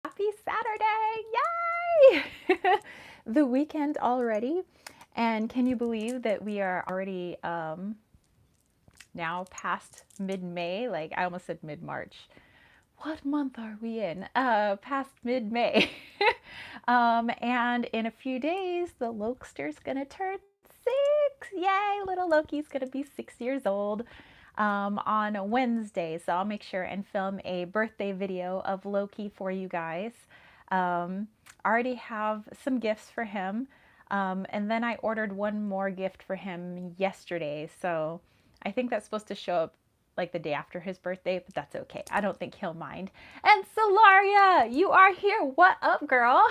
Happy Saturday! Yay! The weekend already. And can you believe that we are already now past mid-May? Like I almost said mid-March. What month are we in? Past mid-May. And in a few days, the Lokester's gonna turn 6. Yay! Little Loki's gonna be 6 years old on Wednesday. So I'll make sure and film a birthday video of Loki for you guys. I already have some gifts for him. And then I ordered one more gift for him yesterday. So I think that's supposed to show up like the day after his birthday, but that's okay. I don't think he'll mind. And Solaria, you are here. What up, girl?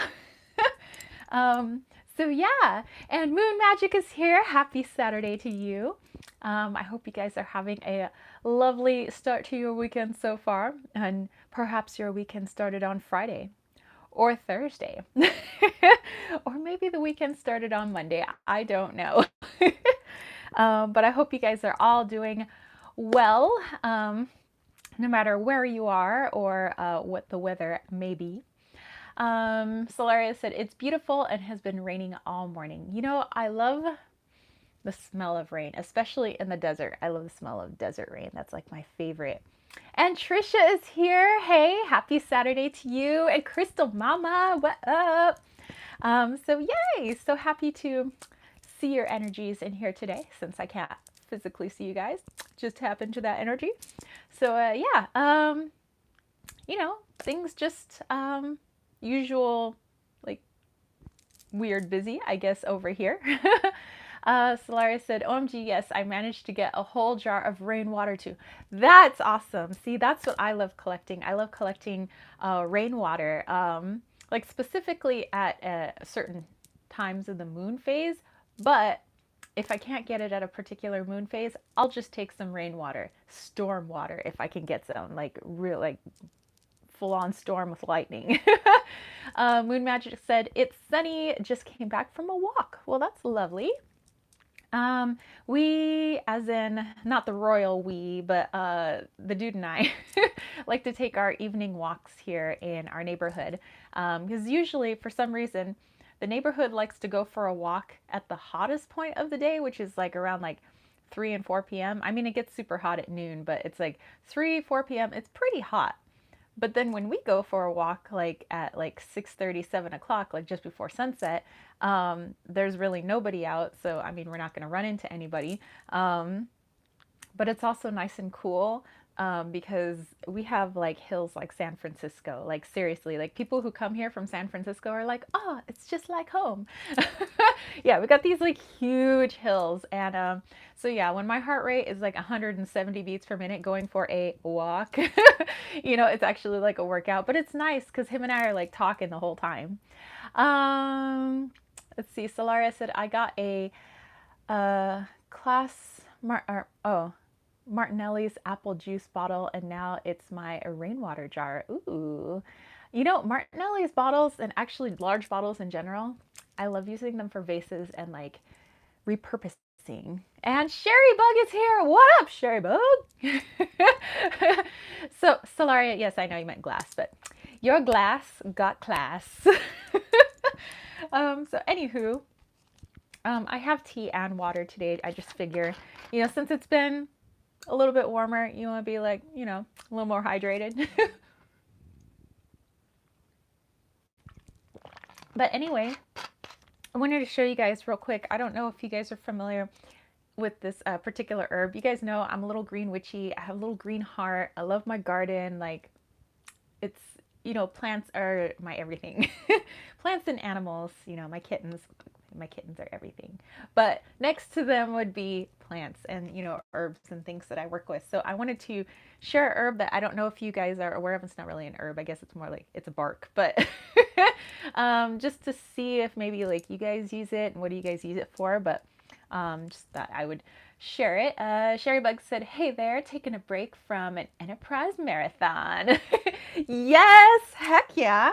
um, so yeah, and Moon Magic is here. Happy Saturday to you. I hope you guys are having a lovely start to your weekend so far, and perhaps your weekend started on Friday or Thursday, or maybe the weekend started on Monday. I don't know. But I hope you guys are all doing well, no matter where you are or what the weather may be. Solaria said, it's beautiful and has been raining all morning. You know, I love the smell of rain, especially in the desert. I love the smell of desert rain. That's like my favorite. And Trisha is here. Hey, happy Saturday to you. And Crystal Mama, what up? So yay, so happy to see your energies in here today since I can't physically see you guys. Just tap into that energy. So yeah, you know, things just usual, like weird busy, I guess, over here. Solaris said, OMG, yes, I managed to get a whole jar of rainwater too. That's awesome. See, that's what I love collecting. I love collecting rainwater, like specifically at certain times of the moon phase. But if I can't get it at a particular moon phase, I'll just take some rainwater, storm water, if I can get some, like real, like full-on storm with lightning. Moon Magic said, it's sunny, just came back from a walk. Well, that's lovely. We, as in not the royal we, but the dude and I like to take our evening walks here in our neighborhood. Because usually, for some reason, the neighborhood likes to go for a walk at the hottest point of the day, which is like around like 3 and 4 p.m. I mean, it gets super hot at noon, but it's like 3, 4 p.m. It's pretty hot. But then when we go for a walk, like at like 6:30, 7 o'clock, like just before sunset, there's really nobody out. So, I mean, we're not going to run into anybody. But it's also nice and cool because we have like hills like San Francisco. Like seriously, like people who come here from San Francisco are like, oh, it's just like home. Yeah, we got these like huge hills. And so yeah, when my heart rate is like 170 beats per minute going for a walk, you know, it's actually like a workout. But it's nice because him and I are like talking the whole time. Let's see, Solaria said, I got a Martinelli's apple juice bottle, and now it's my rainwater jar. Ooh. You know, Martinelli's bottles, and actually large bottles in general, I love using them for vases and like repurposing. And Sherry Bug is here. What up, Sherry Bug? So, Solaria, yes, I know you meant glass, but your glass got class. So anywho, I have tea and water today. I just figure, you know, since it's been a little bit warmer, you want to be like, you know, a little more hydrated. But anyway, I wanted to show you guys real quick. I don't know if you guys are familiar with this particular herb. You guys know I'm a little green witchy. I have a little green heart. I love my garden. Like, it's, you know, plants are my everything. Plants and animals, you know, my kittens are everything. But next to them would be plants and, you know, herbs and things that I work with. So I wanted to share a herb that I don't know if you guys are aware of. It's not really an herb. I guess it's more like it's a bark, but just to see if maybe like you guys use it and what do you guys use it for. But just thought I would share it. Sherry Bug said, hey there, taking a break from an Enterprise marathon. Yes, heck yeah.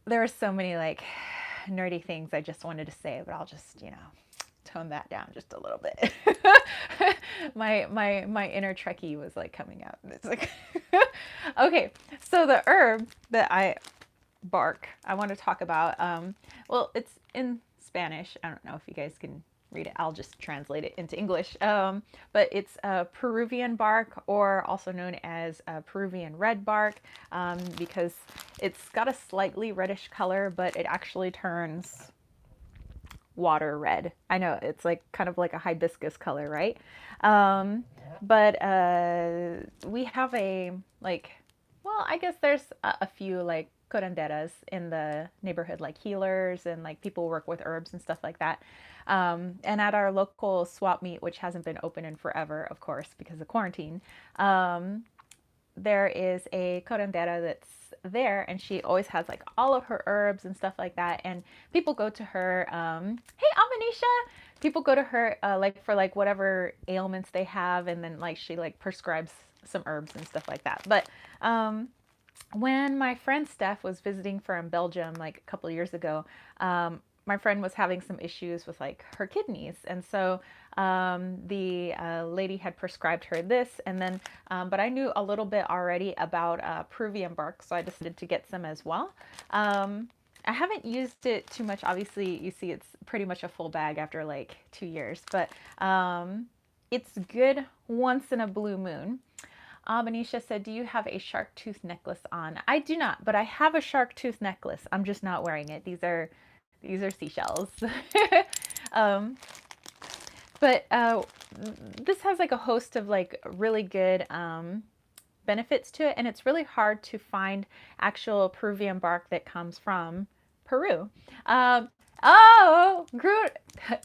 There were so many like nerdy things I just wanted to say, but I'll just, you know, tone that down just a little bit. My inner Trekkie was like coming out. It's like okay, so the herb that I want to talk about. Well, it's in Spanish. I don't know if you guys can read it. I'll just translate it into English. But it's Peruvian bark, or also known as Peruvian red bark, because it's got a slightly reddish color, but it actually turns water red. I know it's like kind of like a hibiscus color, right? But we have a like, well, I guess there's a few like curanderas in the neighborhood, like healers and like people who work with herbs and stuff like that. And at our local swap meet, which hasn't been open in forever, of course, because of quarantine, there is a curandera that's there, and she always has like all of her herbs and stuff like that. And people go to her. Hey, Amanisha. People go to her like for like whatever ailments they have, and then like she like prescribes some herbs and stuff like that. But when my friend Steph was visiting from Belgium like a couple of years ago, my friend was having some issues with like her kidneys, and so the lady had prescribed her this, and then but I knew a little bit already about Peruvian bark, so I decided to get some as well. I haven't used it too much. Obviously, you see it's pretty much a full bag after like 2 years, but it's good once in a blue moon. Manisha said, do you have a shark tooth necklace on? I do not, but I have a shark tooth necklace. I'm just not wearing it. These are seashells. um, but this has like a host of like really good benefits to it, and it's really hard to find actual Peruvian bark that comes from Peru. Oh,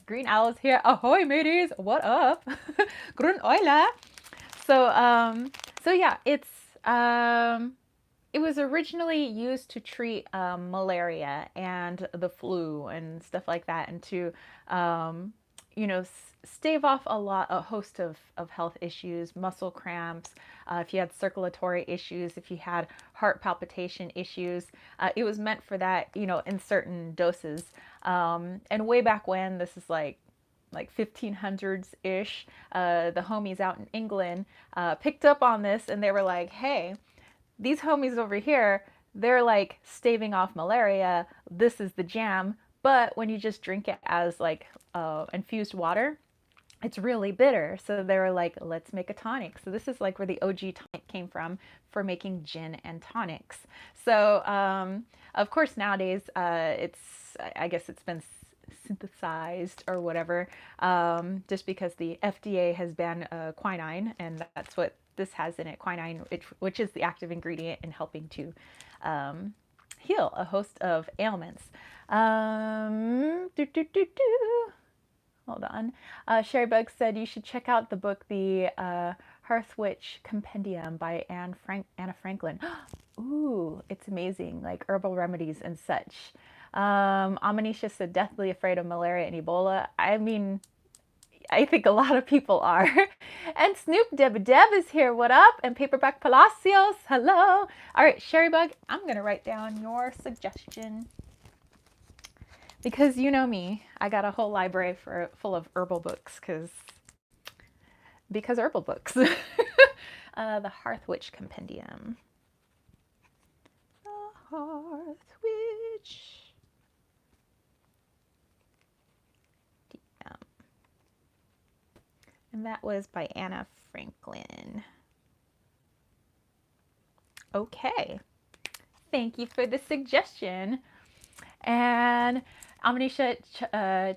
Green Owl's here. Ahoy, mateys! What up? Grun oila. So yeah, it was originally used to treat malaria and the flu and stuff like that, and to you know, stave off a host of health issues, muscle cramps, if you had circulatory issues, if you had heart palpitation issues. It was meant for that, you know, in certain doses. And way back when, this is like 1500s ish, the homies out in England picked up on this, and they were like, hey, these homies over here, they're like staving off malaria. This is the jam. But when you just drink it as like infused water, it's really bitter. So they were like, let's make a tonic. So this is like where the OG tonic came from, for making gin and tonics. So of course nowadays I guess it's been synthesized or whatever, just because the FDA has banned quinine, and that's what this has in it, quinine, which is the active ingredient in helping to heal a host of ailments. Hold on. Sherry Bug said you should check out the book, The Hearth Witch Compendium by Anna Franklin. Ooh, it's amazing, like herbal remedies and such. Amanisha said deathly afraid of malaria and Ebola. I mean, I think a lot of people are. And Snoop Deb is here. What up? And Paperback Palacios. Hello. All right, Sherry Bug, I'm going to write down your suggestion. Because you know me, I got a whole library full of herbal books because herbal books. The Hearth Witch Compendium. The Hearth Witch. And that was by Anna Franklin. Okay. Thank you for the suggestion. And Amanisha,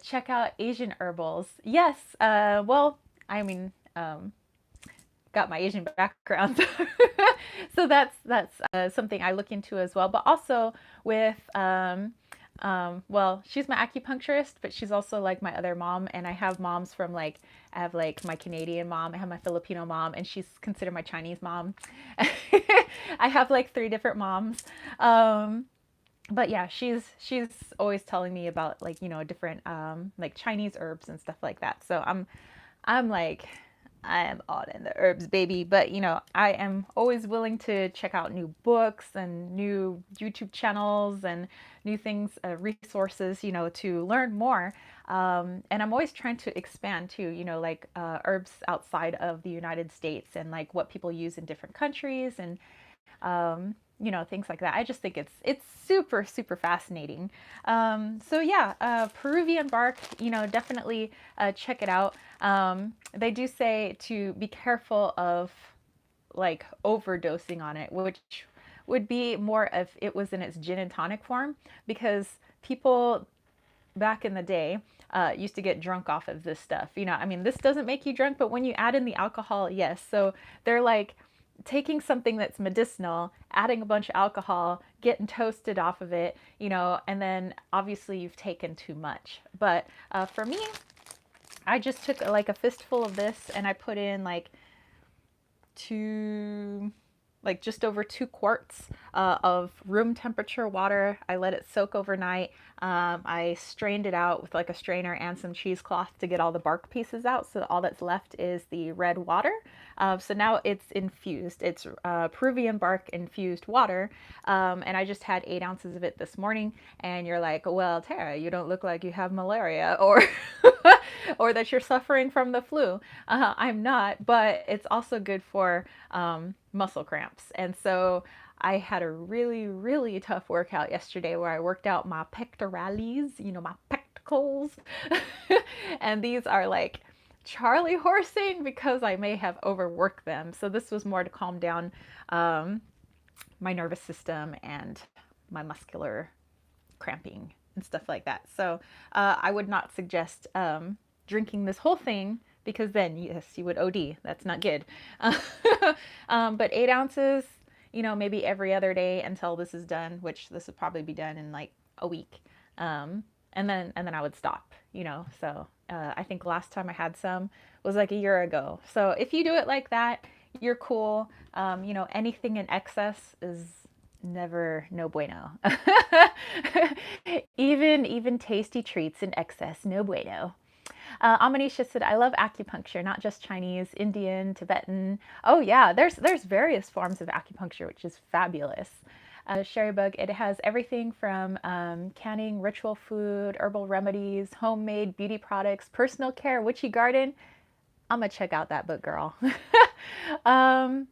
check out Asian herbals. Yes. Well, I mean, got my Asian background, so that's something I look into as well. But also with well, she's my acupuncturist, but she's also like my other mom, and I have moms from like, I have like my Canadian mom, I have my Filipino mom, and she's considered my Chinese mom. I have like 3 different moms. But yeah, she's always telling me about like, you know, different like Chinese herbs and stuff like that. So I'm like, I am all in the herbs, baby. But I am always willing to check out new books and new YouTube channels and new things, resources, to learn more. And I'm always trying to expand too, like herbs outside of the United States and like what people use in different countries and things like that. I just think it's super super fascinating. So yeah, Peruvian bark, definitely check it out. They do say to be careful of like overdosing on it, which would be more if it was in its gin and tonic form, because people back in the day used to get drunk off of this stuff. I mean, this doesn't make you drunk, but when you add in the alcohol, yes. So they're like taking something that's medicinal, adding a bunch of alcohol, getting toasted off of it, and then obviously you've taken too much. But for me, I just took like a fistful of this and I put in like two, like just over 2 quarts of room temperature water. I let it soak overnight. I strained it out with like a strainer and some cheesecloth to get all the bark pieces out. So all that's left is the red water. So now it's infused. It's Peruvian bark infused water. And I just had 8 ounces of it this morning. And you're like, well, Tara, you don't look like you have malaria or or that you're suffering from the flu. I'm not, but it's also good for muscle cramps. And so I had a really, really tough workout yesterday where I worked out my pectorales, my pectacles. And these are like Charlie horsing because I may have overworked them. So this was more to calm down my nervous system and my muscular cramping and stuff like that. So I would not suggest drinking this whole thing because then, yes, you would OD. That's not good. But 8 ounces, maybe every other day until this is done, which this would probably be done in like a week. And then I would stop, So I think last time I had some was like a year ago. So if you do it like that, you're cool. Anything in excess is never no bueno. even tasty treats in excess, no bueno. Amanisha said, "I love acupuncture, not just Chinese, Indian, Tibetan. Oh yeah, there's various forms of acupuncture, which is fabulous." Sherry Bug, it has everything from canning, ritual food, herbal remedies, homemade beauty products, personal care, witchy garden. I'm gonna check out that book, girl. um,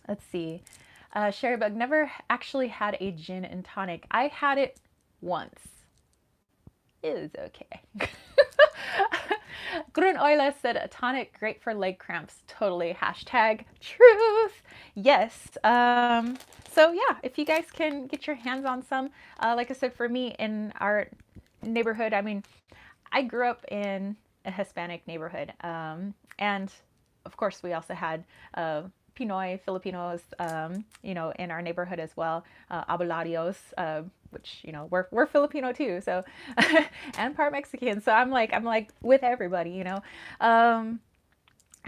let's see. Sherry Bug, never actually had a gin and tonic. I had it once. It was okay. Grun Oila said a tonic great for leg cramps. Totally. Hashtag truth. Yes. So yeah, if you guys can get your hands on some, like I said, for me in our neighborhood, I mean, I grew up in a Hispanic neighborhood. And of course we also had Pinoy, Filipinos, in our neighborhood as well, Abuelarios, which, we're Filipino too, so, and part Mexican. So I'm like with everybody. And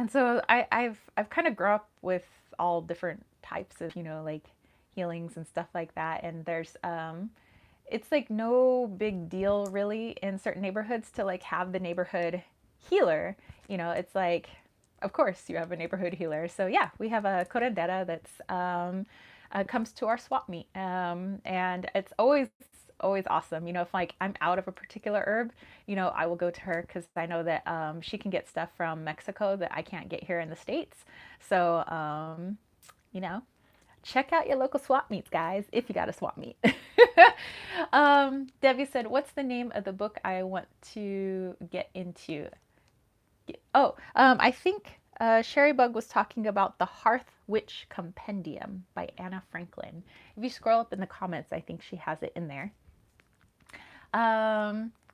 so I've kind of grew up with all different types of, like healings and stuff like that. And there's, it's like no big deal really in certain neighborhoods to like have the neighborhood healer. It's like, of course you have a neighborhood healer. So yeah, we have a curandera that's comes to our swap meet, and it's always awesome. If like I'm out of a particular herb, I will go to her because I know that she can get stuff from Mexico that I can't get here in the States. So check out your local swap meets, guys, if you got a swap meet. Debbie said, "What's the name of the book I want to get into?" Oh, I think Sherry Bug was talking about The Hearth Witch Compendium by Anna Franklin. If you scroll up in the comments, I think she has it in there.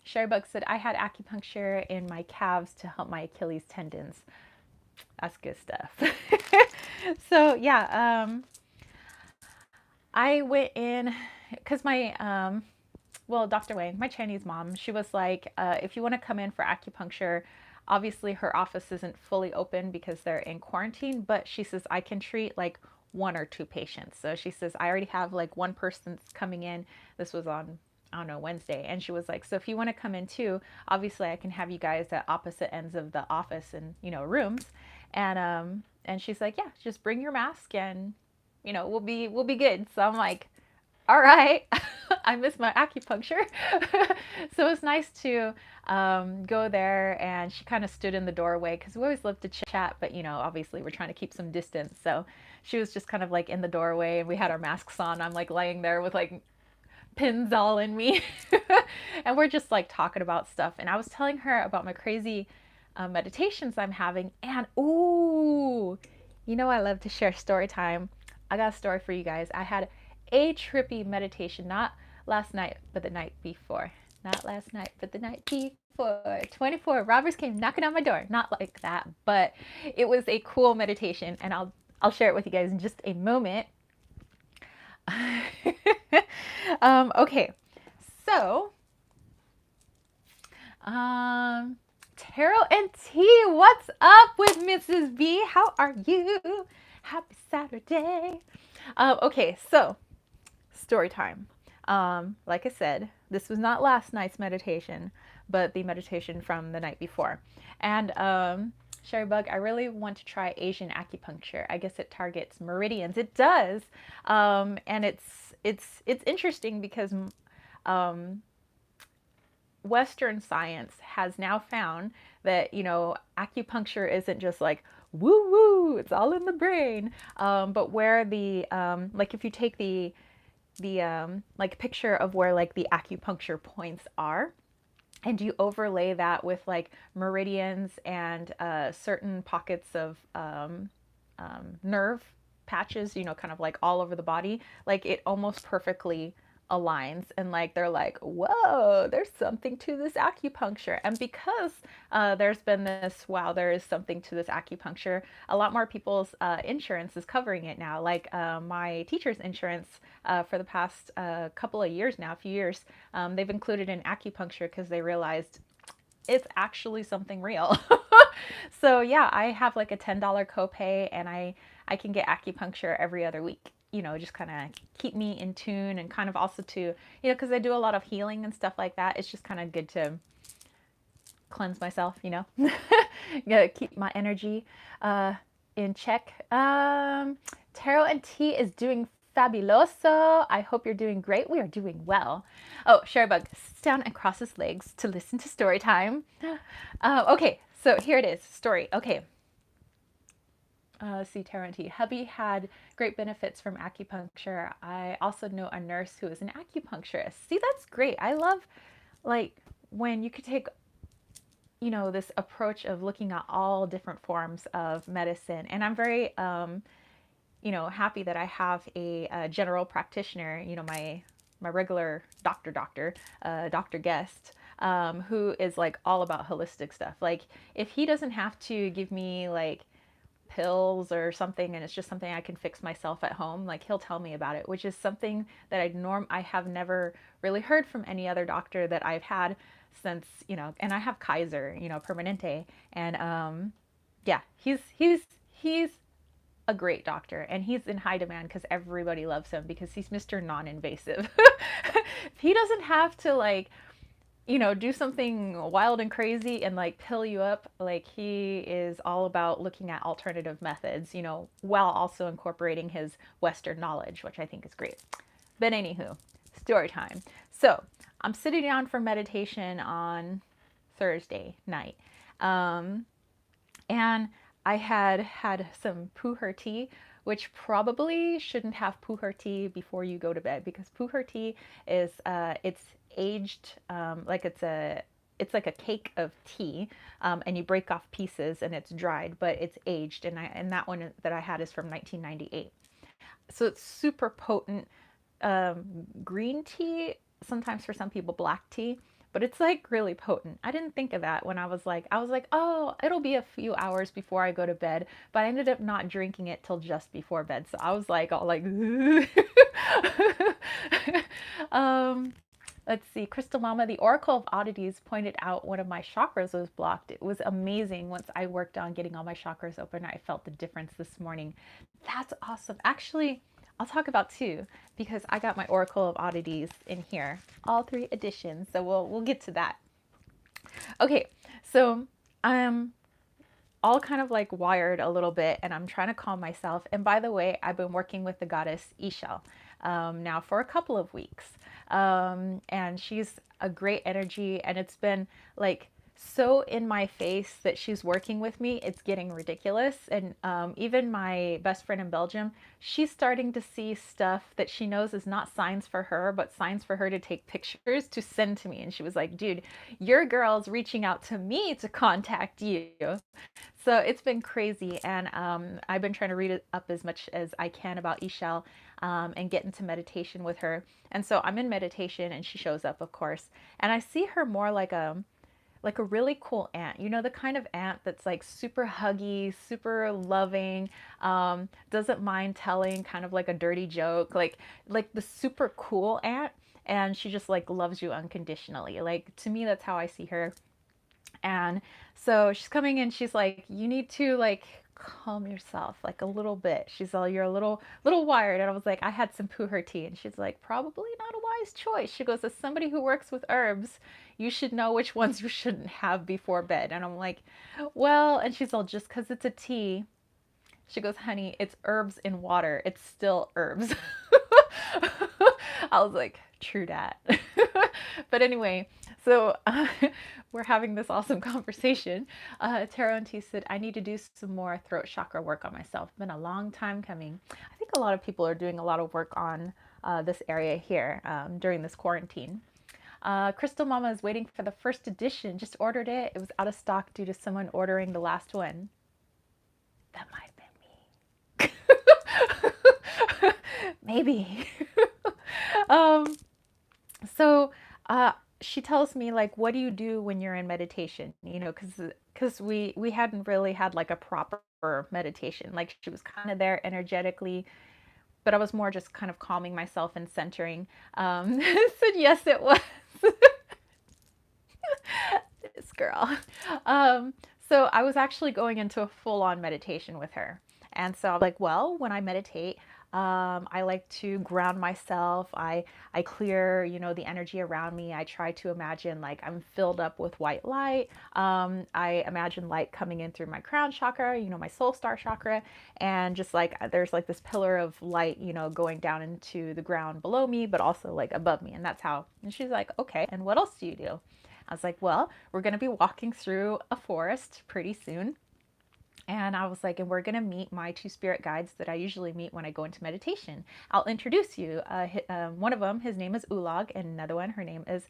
Sherry Bug said, "I had acupuncture in my calves to help my Achilles tendons." That's good stuff. So yeah, I went in because my Dr. Wang, my Chinese mom, she was like, if you want to come in for acupuncture, obviously her office isn't fully open because they're in quarantine, but she says I can treat like 1 or 2 patients. So she says I already have like one person that's coming in. This was on, I don't know, Wednesday. And she was like, so if you want to come in too, obviously I can have you guys at opposite ends of the office and, rooms. And she's like, yeah, just bring your mask and we'll be good. So I'm like, all right. I miss my acupuncture. So it's nice to go there, and she kind of stood in the doorway because we always love to chat, but obviously we're trying to keep some distance. So she was just kind of like in the doorway, and we had our masks on. I'm like laying there with like pins all in me. And we're just like talking about stuff. And I was telling her about my crazy meditations I'm having. And ooh, I love to share story time. I got a story for you guys. I had a trippy meditation, not last night, but the night before. Not last night, but the night before. 24 robbers came knocking on my door. Not like that, but it was a cool meditation, and I'll share it with you guys in just a moment. Okay, so Tarot and Tea, what's up with Mrs. B? How are you? Happy Saturday. Okay, so story time. Like I said, this was not last night's meditation, but the meditation from the night before. And Sherry Bug, I really want to try Asian acupuncture. I guess it targets meridians. It does, and it's interesting because Western science has now found that acupuncture isn't just like woo woo, it's all in the brain, but where the like if you take the like picture of where like the acupuncture points are, and you overlay that with like meridians and certain pockets of nerve patches, kind of like all over the body, like it almost perfectly aligns, and like they're like, whoa, there's something to this acupuncture. And because there's been this, wow, there is something to this acupuncture, a lot more people's insurance is covering it now. Like my teacher's insurance for the past couple of years now, a few years, they've included in acupuncture because they realized it's actually something real. So yeah, I have like a $10 copay, and I can get acupuncture every other week. Just kind of keep me in tune, and kind of also to, because I do a lot of healing and stuff like that. It's just kind of good to cleanse myself, Gotta keep my energy in check. Tarot and Tea is doing fabuloso. I hope you're doing great. We are doing well. Oh, Sherrybug sits down and crosses legs to listen to story time. Okay, so here it is. Story. Okay. See, Tarot and Tea. Hubby had great benefits from acupuncture. I also know a nurse who is an acupuncturist. See, that's great. I love like when you could take this approach of looking at all different forms of medicine. And I'm very happy that I have a general practitioner, my regular doctor, Dr. Guest, who is like all about holistic stuff. Like if he doesn't have to give me like pills or something, and it's just something I can fix myself at home, like he'll tell me about it, which is something that I have never really heard from any other doctor that I've had since, and I have Kaiser, Permanente, and yeah, he's a great doctor, and he's in high demand because everybody loves him because he's Mr. Non-invasive. He doesn't have to like do something wild and crazy and like pill you up. Like he is all about looking at alternative methods, while also incorporating his Western knowledge, which I think is great. But anywho, story time. So I'm sitting down for meditation on Thursday night. And I had some pu'er tea, which probably shouldn't have pu'er tea before you go to bed, because pu'er tea is it's aged, like it's like a cake of tea, and you break off pieces and it's dried, but it's aged, and that one that I had is from 1998. So it's super potent, green tea, sometimes for some people black tea, but it's like really potent. I didn't think of that when I was like, oh, it'll be a few hours before I go to bed, but I ended up not drinking it till just before bed. So I was like, all like, let's see, Crystal Mama, the Oracle of Oddities pointed out one of my chakras was blocked. It was amazing. Once I worked on getting all my chakras open, I felt the difference this morning. That's awesome. Actually, I'll talk about two, because I got my Oracle of Oddities in here, all 3 editions. So we'll get to that. Okay, so all kind of like wired a little bit, and I'm trying to calm myself. And by the way, I've been working with the goddess Ishel now for a couple of weeks. And she's a great energy, and it's been like so in my face that she's working with me. It's getting ridiculous. And even my best friend in Belgium, she's starting to see stuff that she knows is not signs for her, but signs for her to take pictures to send to me. And she was like, dude, your girl's reaching out to me to contact you. So it's been crazy, and I've been trying to read it up as much as I can about Ishel, and get into meditation with her. And so I'm in meditation, and she shows up, of course, and I see her more like a really cool aunt. You know, the kind of aunt that's like super huggy, super loving, doesn't mind telling kind of like a dirty joke, like the super cool aunt. And she just like loves you unconditionally. Like to me, that's how I see her. And so she's coming in, she's like, you need to like calm yourself like a little bit. She's all, you're a little wired. And I was like, I had some pu'er tea. And she's like, probably not a wise choice. She goes, as somebody who works with herbs, you should know which ones you shouldn't have before bed. And I'm like, well, and she's all, just because it's a tea. She goes, honey, it's herbs in water. It's still herbs. I was like, true dat. But anyway, so we're having this awesome conversation. Taro and T said, I need to do some more throat chakra work on myself. It's been a long time coming. I think a lot of people are doing a lot of work on this area here during this quarantine. Crystal Mama is waiting for the first edition. Just ordered it. It was out of stock due to someone ordering the last one. That might have been me. Maybe. um, so she tells me like, what do you do when you're in meditation? You know, because we hadn't really had like a proper meditation. Like she was kind of there energetically, but I was more just kind of calming myself and centering. Said yes, it was. This girl. So I was actually going into a full-on meditation with her. And so I'm like, well, when I meditate, I like to ground myself. I clear, you know, the energy around me. I try to imagine like I'm filled up with white light. I imagine light coming in through my crown chakra, you know, my soul star chakra, and just like there's like this pillar of light, you know, going down into the ground below me, but also like above me. And that's how. And she's like, okay, and what else do you do? I was like, well, we're going to be walking through a forest pretty soon. And I was like, and we're going to meet my two spirit guides that I usually meet when I go into meditation. I'll introduce you. One of them, his name is Ulag, and another one, her name is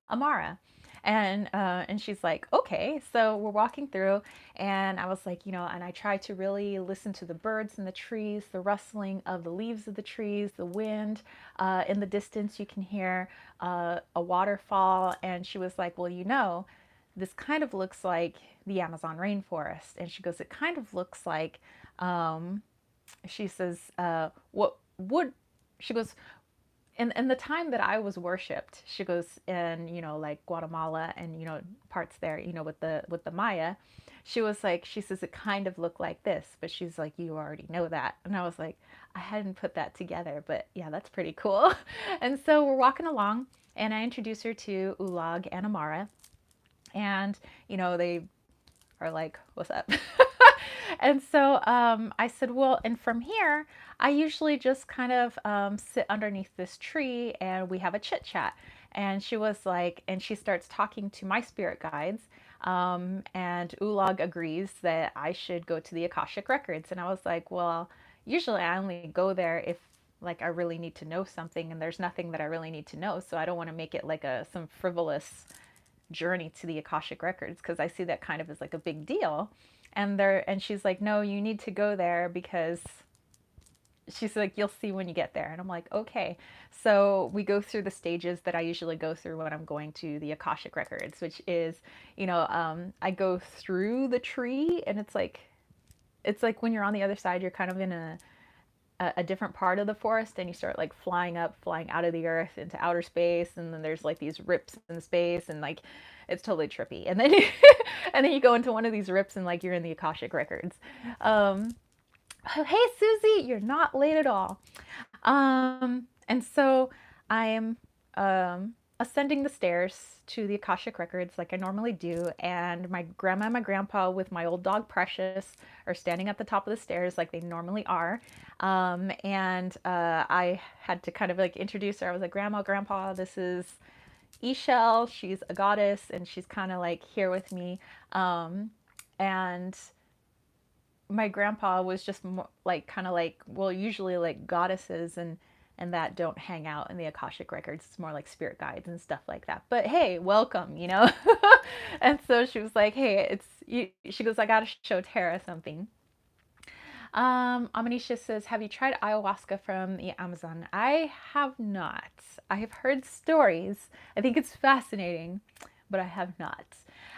Amara. And she's like, okay. So we're walking through, and I was like, you know, and I try to really listen to the birds in the trees, the rustling of the leaves of the trees, the wind. In the distance, you can hear a waterfall. And she was like, well, you know, this kind of looks like the Amazon rainforest. And she goes, it kind of looks like, she says, what would, she goes, in the time that I was worshipped, she goes, in, you know, like Guatemala and, you know, parts there, you know, with the Maya, she was like, she says, it kind of looked like this, but she's like, you already know that. And I was like, I hadn't put that together, but yeah, that's pretty cool. And so we're walking along, and I introduce her to Ulag and Amara. And, you know, they are like, what's up? And so I said, well, and from here, I usually just kind of sit underneath this tree and we have a chit chat. And she was like, and she starts talking to my spirit guides. And Ulag agrees that I should go to the Akashic Records. And I was like, well, usually I only go there if like I really need to know something, and there's nothing that I really need to know. So I don't want to make it like some frivolous journey to the Akashic Records, because I see that kind of as like a big deal. And she's like, no, you need to go there because she's like, you'll see when you get there. And I'm like, okay. So we go through the stages that I usually go through when I'm going to the Akashic Records, which is, you know, I go through the tree, and it's like when you're on the other side, you're kind of in a different part of the forest, and you start like flying out of the earth into outer space, and then there's like these rips in space, and like it's totally trippy. And then and then you go into one of these rips, and like you're in the Akashic Records. Hey Susie, you're not late at all. And so I'm ascending the stairs to the Akashic Records like I normally do, and my grandma and my grandpa with my old dog Precious are standing at the top of the stairs like they normally are. And I had to kind of like introduce her. I was like, Grandma, Grandpa, this is Eshel. She's a goddess, and she's kind of like here with me. And my grandpa was just more, like kind of like, well, usually like goddesses and that don't hang out in the Akashic records. It's more like spirit guides and stuff like that. But hey, welcome, you know. And so she was like, hey, it's you. She goes, I gotta show Tara something. Amanisha says, have you tried ayahuasca from the Amazon? I have not. I have heard stories. I think it's fascinating, but I have not.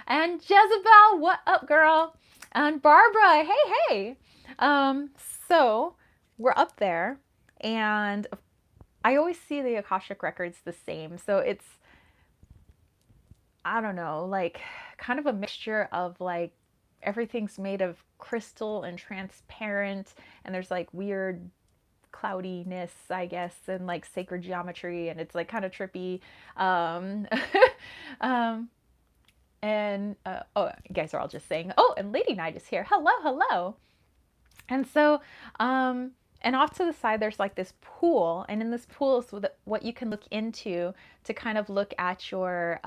And Jezebel, what up, girl? And Barbara, hey, hey. Um, so we're up there, and I always see the Akashic records the same. So it's, I don't know, like kind of a mixture of like everything's made of crystal and transparent, and there's like weird cloudiness, I guess, and like sacred geometry, and it's like kind of trippy. Um, um, and oh, you guys are all just saying, oh, and Lady Night is here. Hello, hello. And so, and off to the side, there's like this pool, and in this pool is what you can look into to kind of look at your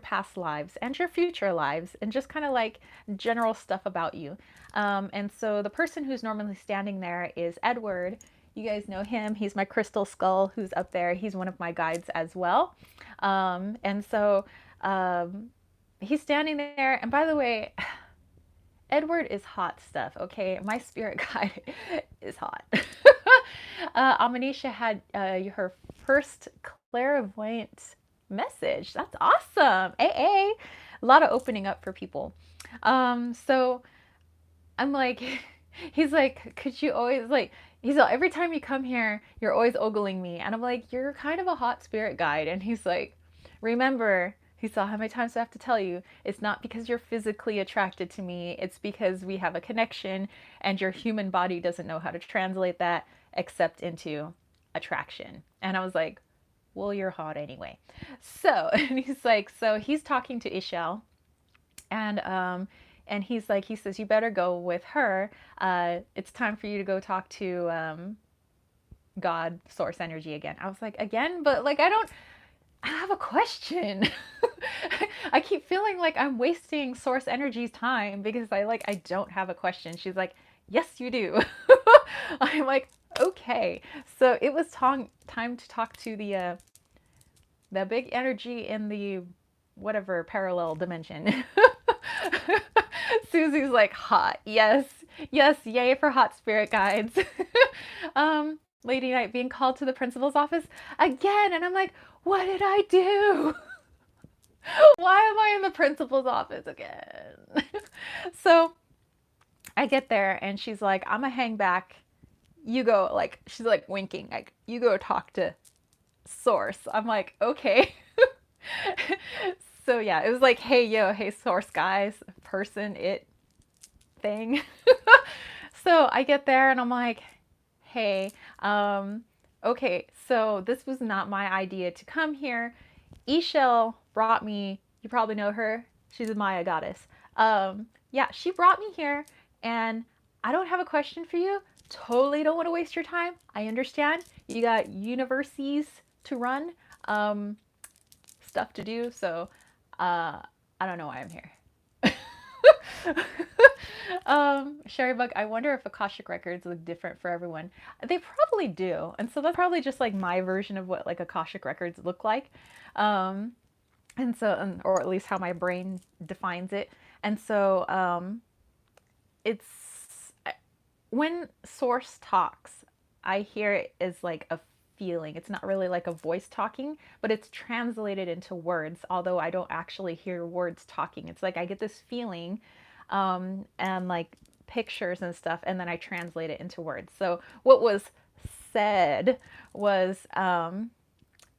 past lives and your future lives, and just kind of like general stuff about you. And so the person who's normally standing there is Edward. You guys know him. He's my crystal skull who's up there. He's one of my guides as well. And so he's standing there. And by the way, Edward is hot stuff, okay? My spirit guide is hot. Amanisha had her first clairvoyant message. That's awesome. AA. A lot of opening up for people. So I'm like, he's like, could you always like, he's like, every time you come here, you're always ogling me. And I'm like, you're kind of a hot spirit guide. And he's like, remember, he saw how many times do I have to tell you? It's not because you're physically attracted to me. It's because we have a connection, and your human body doesn't know how to translate that except into attraction. And I was like, well, you're hot anyway. So, and he's like, so he's talking to Ishel, and he's like, he says, you better go with her. It's time for you to go talk to God, source energy again. I was like, again? But like, I have a question. I keep feeling like I'm wasting source energy's time because I don't have a question. She's like, yes, you do. I'm like, okay. So it was time to talk to the big energy in the whatever parallel dimension. Susie's like, hot. Yes. Yes. Yay for hot spirit guides. Lady Night being called to the principal's office again. And I'm like, what did I do? Why am I in the principal's office again? So I get there, and she's like, I'm gonna hang back. You go, like, she's like winking, like, you go talk to source. I'm like, okay. So yeah, it was like, hey, yo, hey, source guys, person, it, thing. So I get there, and I'm like, hey, okay, so this was not my idea to come here. Eshel brought me, you probably know her, she's a Maya goddess. Yeah, she brought me here, and I don't have a question for you. Totally don't want to waste your time. I understand. You got universities to run, stuff to do, so I don't know why I'm here. Sherry Bug, I wonder if Akashic records look different for everyone. They probably do, and so that's probably just like my version of what like Akashic records look like, and so, or at least how my brain defines it. And so, it's when Source talks, I hear it as like a feeling. It's not really like a voice talking, but it's translated into words, although I don't actually hear words talking. It's like I get this feeling, and like pictures and stuff, and then I translate it into words. So what was said was,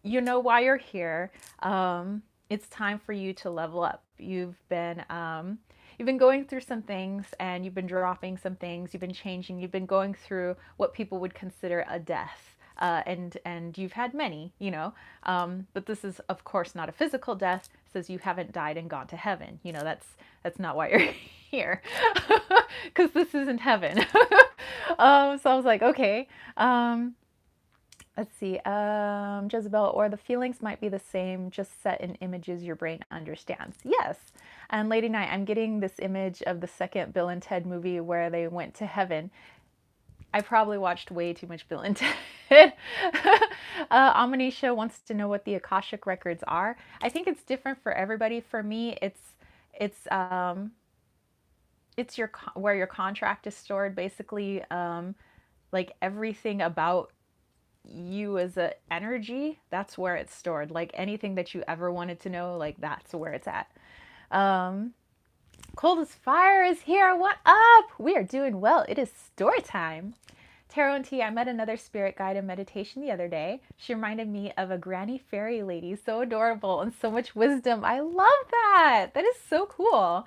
you know why you're here. It's time for you to level up. You've been going through some things, and you've been dropping some things. You've been changing. You've been going through what people would consider a death. and you've had many, you know. But this is, of course, not a physical death. It says you haven't died and gone to heaven. You know, that's not why you're here, because this isn't heaven. So I was like, okay. Let's see. Jezebel, or the feelings might be the same, just set in images your brain understands. Yes. And Lady Night, I'm getting this image of the second Bill and Ted movie where they went to heaven. I probably watched way too much Bill and Ted. Amanisha wants to know what the Akashic records are. I think it's different for everybody. For me, it's your where your contract is stored. Basically, like everything about you as an energy, that's where it's stored. Like anything that you ever wanted to know, like that's where it's at. Um, Cold as Fire is here. What up? We are doing well. It is story time. Tarot and Tea, I met another spirit guide in meditation the other day. She reminded me of a granny fairy lady. So adorable and so much wisdom. I love that. That is so cool.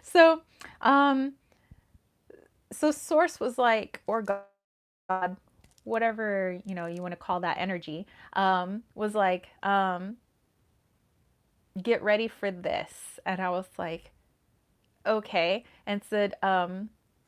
so, um, so Source was like, or God, whatever, you know, you want to call that energy, was like, get ready for this. And I was like, okay. And said,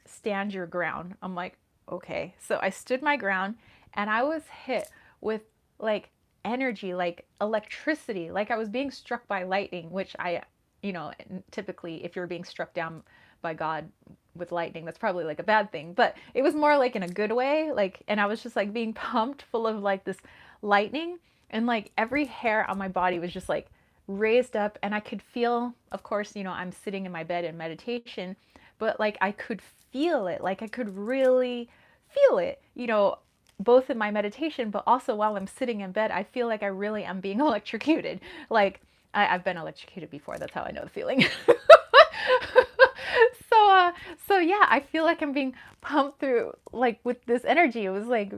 stand your ground. I'm like, okay. So I stood my ground and I was hit with like energy, like electricity, like I was being struck by lightning, which I, you know, typically if you're being struck down by God with lightning, that's probably like a bad thing, but it was more like in a good way. Like, and I was just like being pumped full of like this lightning, and like every hair on my body was just like raised up, and I could feel, of course, you know, I'm sitting in my bed in meditation, but like I could feel it, like I could really feel it, you know, both in my meditation, but also while I'm sitting in bed, I feel like I really am being electrocuted. Like I've been electrocuted before. That's how I know the feeling. so, so yeah, I feel like I'm being pumped through like with this energy. It was like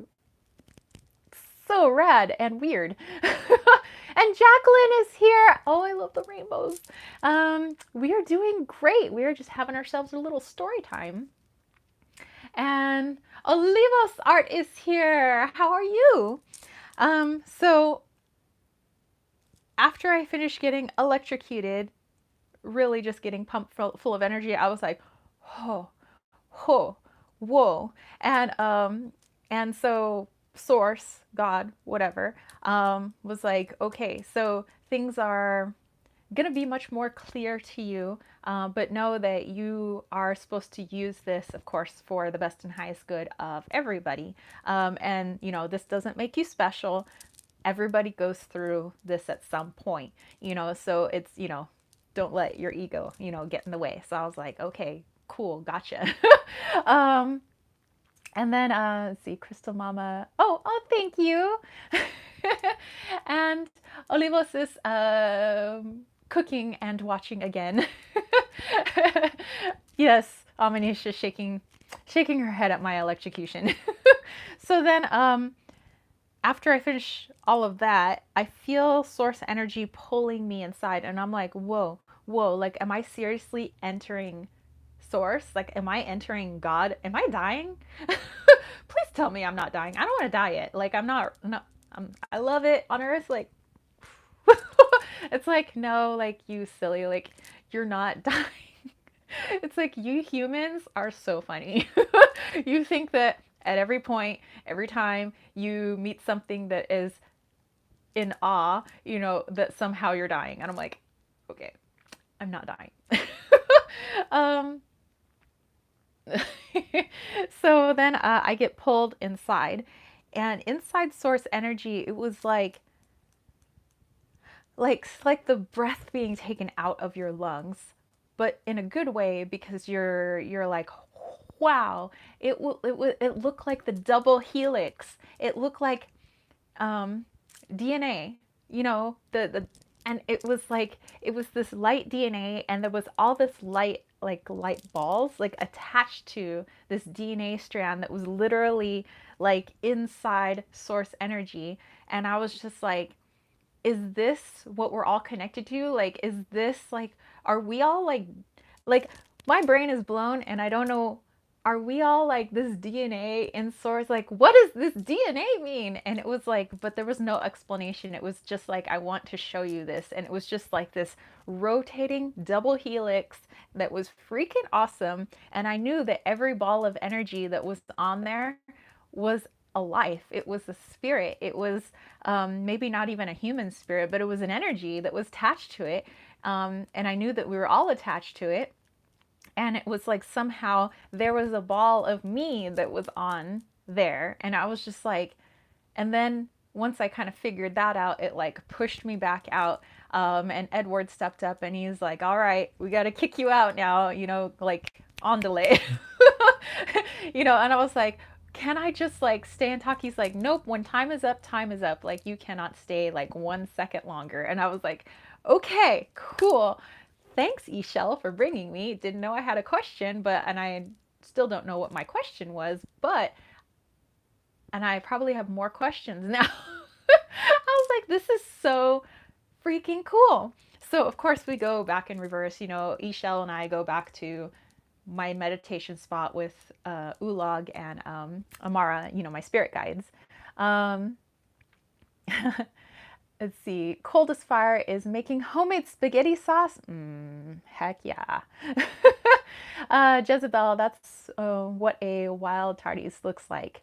so rad and weird. And Jacqueline is here. Oh, I love the rainbows. We are doing great. We are just having ourselves a little story time. And Olivos Art is here. How are you? So after I finished getting electrocuted, really just getting pumped full of energy, I was like, oh, oh, whoa. And so Source, God, whatever, was like, okay, so things are going to be much more clear to you, but know that you are supposed to use this, of course, for the best and highest good of everybody. And, you know, this doesn't make you special. Everybody goes through this at some point, you know, so it's, you know, don't let your ego, you know, get in the way. So I was like, okay, cool, gotcha. um, and then, let's see, Crystal Mama. Oh, thank you. And Olivos is cooking and watching again. Yes, Amanisha shaking her head at my electrocution. So then, after I finish all of that, I feel source energy pulling me inside, and I'm like, whoa, like, am I seriously entering source? Like, am I entering God? Am I dying? Please tell me I'm not dying. I don't want to die yet. Like, I'm not, no, I love it on earth. Like, it's like, no, like, you silly, like, you're not dying. It's like, you humans are so funny. You think that at every point, every time you meet something that is in awe, you know, that somehow you're dying. And I'm like, okay, I'm not dying. um, so then I get pulled inside, and inside source energy, it was like the breath being taken out of your lungs, but in a good way, because you're like, wow, it looked like the double helix. It looked like DNA, you know, the and it was like, it was this light DNA, and there was all this light, like light balls, like attached to this DNA strand that was literally like inside source energy. And I was just like, is this what we're all connected to? Like, is this like, are we all like my brain is blown, and I don't know are we all like this DNA in source? Like, what does this DNA mean? And it was like, but there was no explanation. It was just like, I want to show you this. And it was just like this rotating double helix that was freaking awesome. And I knew that every ball of energy that was on there was a life. It was a spirit. It was maybe not even a human spirit, but it was an energy that was attached to it. And I knew that we were all attached to it, and it was like somehow there was a ball of me that was on there, and I was just like, and then once I kind of figured that out, it like pushed me back out. And Edward stepped up and he's like, all right, we got to kick you out now, like on delay. And I was like, can I just like stay and talk? He's like, nope, when time is up, time is up. Like, you cannot stay like 1 second longer. And I was like, okay, cool. Thanks, Eshell, for bringing me. Didn't know I had a question, and I still don't know what my question was, and I probably have more questions now. I was like, this is so freaking cool. So, of course, we go back in reverse. Eshell and I go back to my meditation spot with Ulog and Amara, my spirit guides. Um, Let's see. Coldest fire is making homemade spaghetti sauce. Heck yeah. Jezebel, that's what a wild TARDIS looks like.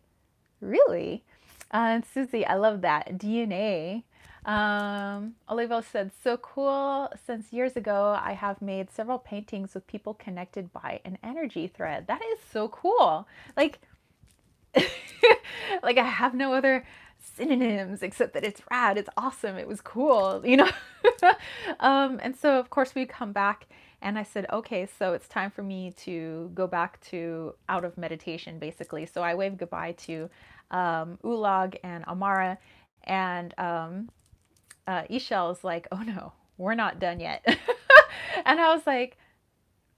Really? And Susie, I love that. DNA. Olivo said, so cool. Since years ago, I have made several paintings with people connected by an energy thread. That is so cool. Like, like I have no other synonyms except that it's rad, it's awesome, it was cool. And so of course we come back, and I said, okay, so it's time for me to go back to out of meditation, basically. So I waved goodbye to Ulog and Amara, and Eshell is like, oh no, we're not done yet. And I was like,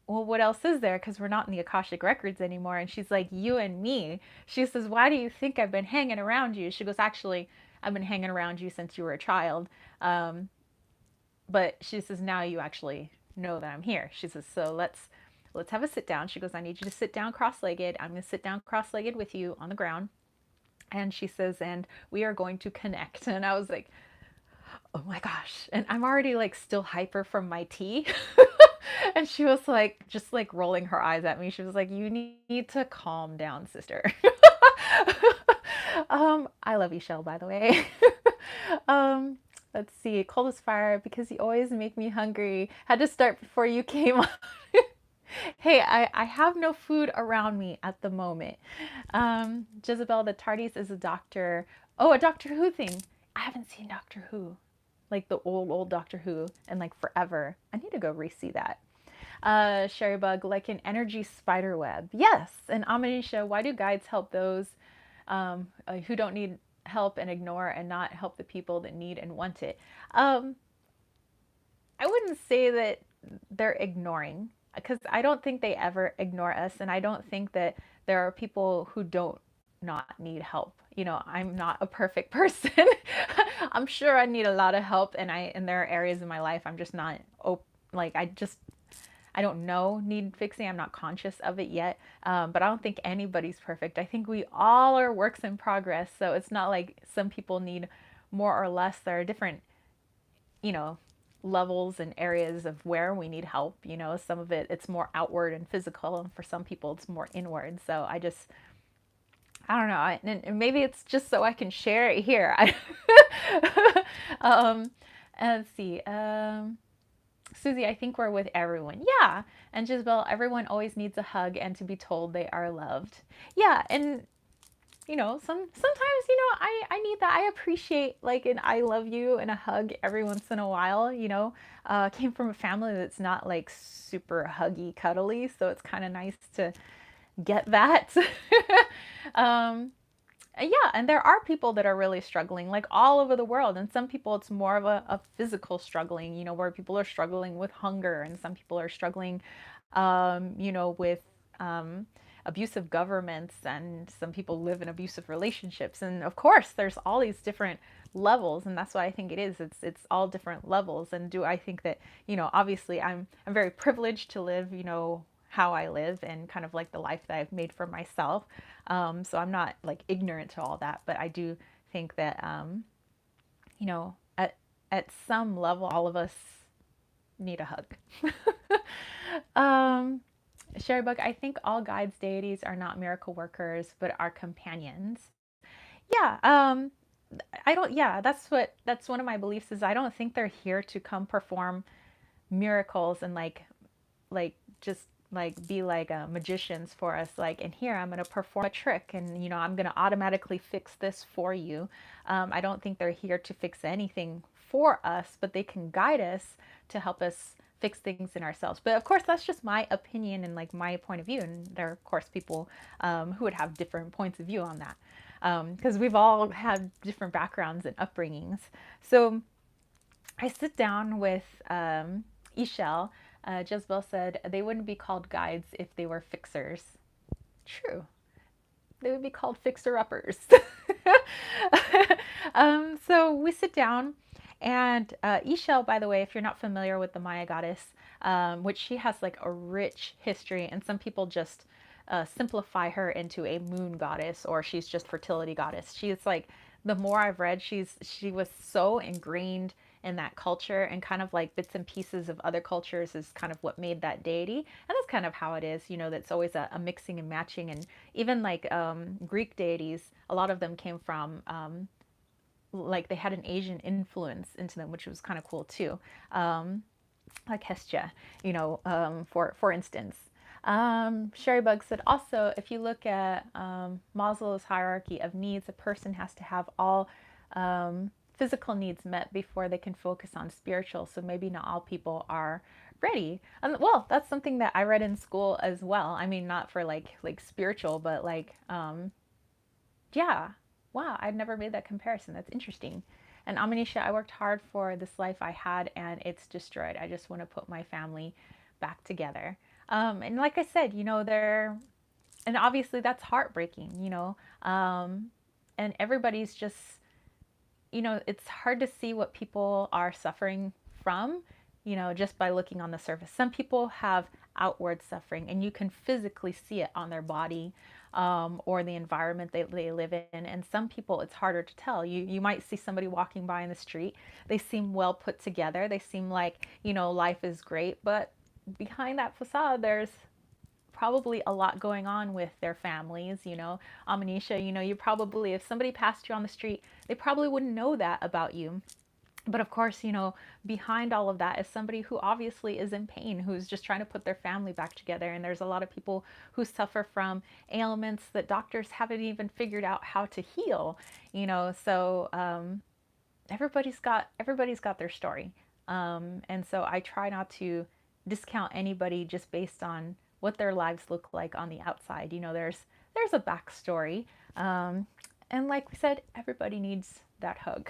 well, what else is there? Because we're not in the Akashic Records anymore. And she's like, you and me. She says, why do you think I've been hanging around you? She goes, actually, I've been hanging around you since you were a child. But she says, now you actually know that I'm here. She says, so let's have a sit down. She goes, I need you to sit down cross-legged. I'm going to sit down cross-legged with you on the ground. And she says, and we are going to connect. And I was like, oh my gosh. And I'm already like still hyper from my tea. And she was like, just like rolling her eyes at me. She was like, you need to calm down, sister. I love Eshell, by the way. Let's see. Coldest fire, because you always make me hungry. Had to start before you came on. Hey, I have no food around me at the moment. Jezebel, the TARDIS is a doctor. Oh, a Doctor Who thing. I haven't seen Doctor Who. Like the old Doctor Who, and like forever. I need to go re-see that. Sherry Bug, like an energy spider web. Yes. And Amanisha, why do guides help those who don't need help and ignore and not help the people that need and want it? I wouldn't say that they're ignoring, because I don't think they ever ignore us, and I don't think that there are people who don't not need help. I'm not a perfect person. I'm sure I need a lot of help, and there are areas in my life I'm just not like I don't know need fixing. I'm not conscious of it yet. But I don't think anybody's perfect. I think we all are works in progress. So it's not like some people need more or less. There are different, levels and areas of where we need help. Some of it's more outward and physical, and for some people it's more inward. So I don't know. And maybe it's just so I can share it here. And let's see. Susie, I think we're with everyone. Yeah. And Jezebel, everyone always needs a hug and to be told they are loved. Yeah. And, sometimes, I need that. I appreciate like an I love you and a hug every once in a while. Came from a family that's not like super huggy, cuddly. So it's kind of nice to get that. Yeah, and there are people that are really struggling, like all over the world. And some people, it's more of a physical struggling, where people are struggling with hunger, and some people are struggling, with abusive governments, and some people live in abusive relationships. And of course, there's all these different levels, and that's what I think it is. It's all different levels. And do I think that, obviously I'm very privileged to live, how I live and kind of like the life that I've made for myself. So I'm not like ignorant to all that, but I do think that, you know, at some level, all of us need a hug. um, Sherry Buck, I think all guides, deities are not miracle workers, but are companions. Yeah, I don't, yeah, that's one of my beliefs is I don't think they're here to come perform miracles and like just like be like magicians for us, like, and here I'm going to perform a trick and I'm going to automatically fix this for you. I don't think they're here to fix anything for us, but they can guide us to help us fix things in ourselves. But of course that's just my opinion and like my point of view, and there are of course people who would have different points of view on that, because we've all had different backgrounds and upbringings. So I sit down with Ishel. Jezebel said they wouldn't be called guides if they were fixers. True. They would be called fixer-uppers. So we sit down, and Ishel, by the way, if you're not familiar with the Maya goddess, which she has like a rich history, and some people just simplify her into a moon goddess, or she's just fertility goddess. She's like, the more I've read, she was so ingrained in that culture, and kind of like bits and pieces of other cultures is kind of what made that deity. And that's kind of how it is, that's always a mixing and matching. And even like Greek deities, a lot of them came from like they had an Asian influence into them, which was kind of cool too. Like Hestia, for instance. Sherry Bug said also, if you look at Maslow's hierarchy of needs, a person has to have all physical needs met before they can focus on spiritual. So maybe not all people are ready. And well, that's something that I read in school as well. I mean, not for like spiritual, but like yeah. Wow, I'd never made that comparison. That's interesting. And Amanisha, I worked hard for this life I had and it's destroyed. I just want to put my family back together. And like I said, and obviously that's heartbreaking, and everybody's just, it's hard to see what people are suffering from, just by looking on the surface. Some people have outward suffering and you can physically see it on their body, or the environment they live in. And some people, it's harder to tell. You might see somebody walking by in the street. They seem well put together. They seem like, life is great. But behind that facade, there's probably a lot going on with their families. Amanisha, you probably, if somebody passed you on the street, they probably wouldn't know that about you. But of course, behind all of that is somebody who obviously is in pain, who's just trying to put their family back together. And there's a lot of people who suffer from ailments that doctors haven't even figured out how to heal, so everybody's got their story. And so I try not to discount anybody just based on what their lives look like on the outside. There's a backstory. And like we said, everybody needs that hug.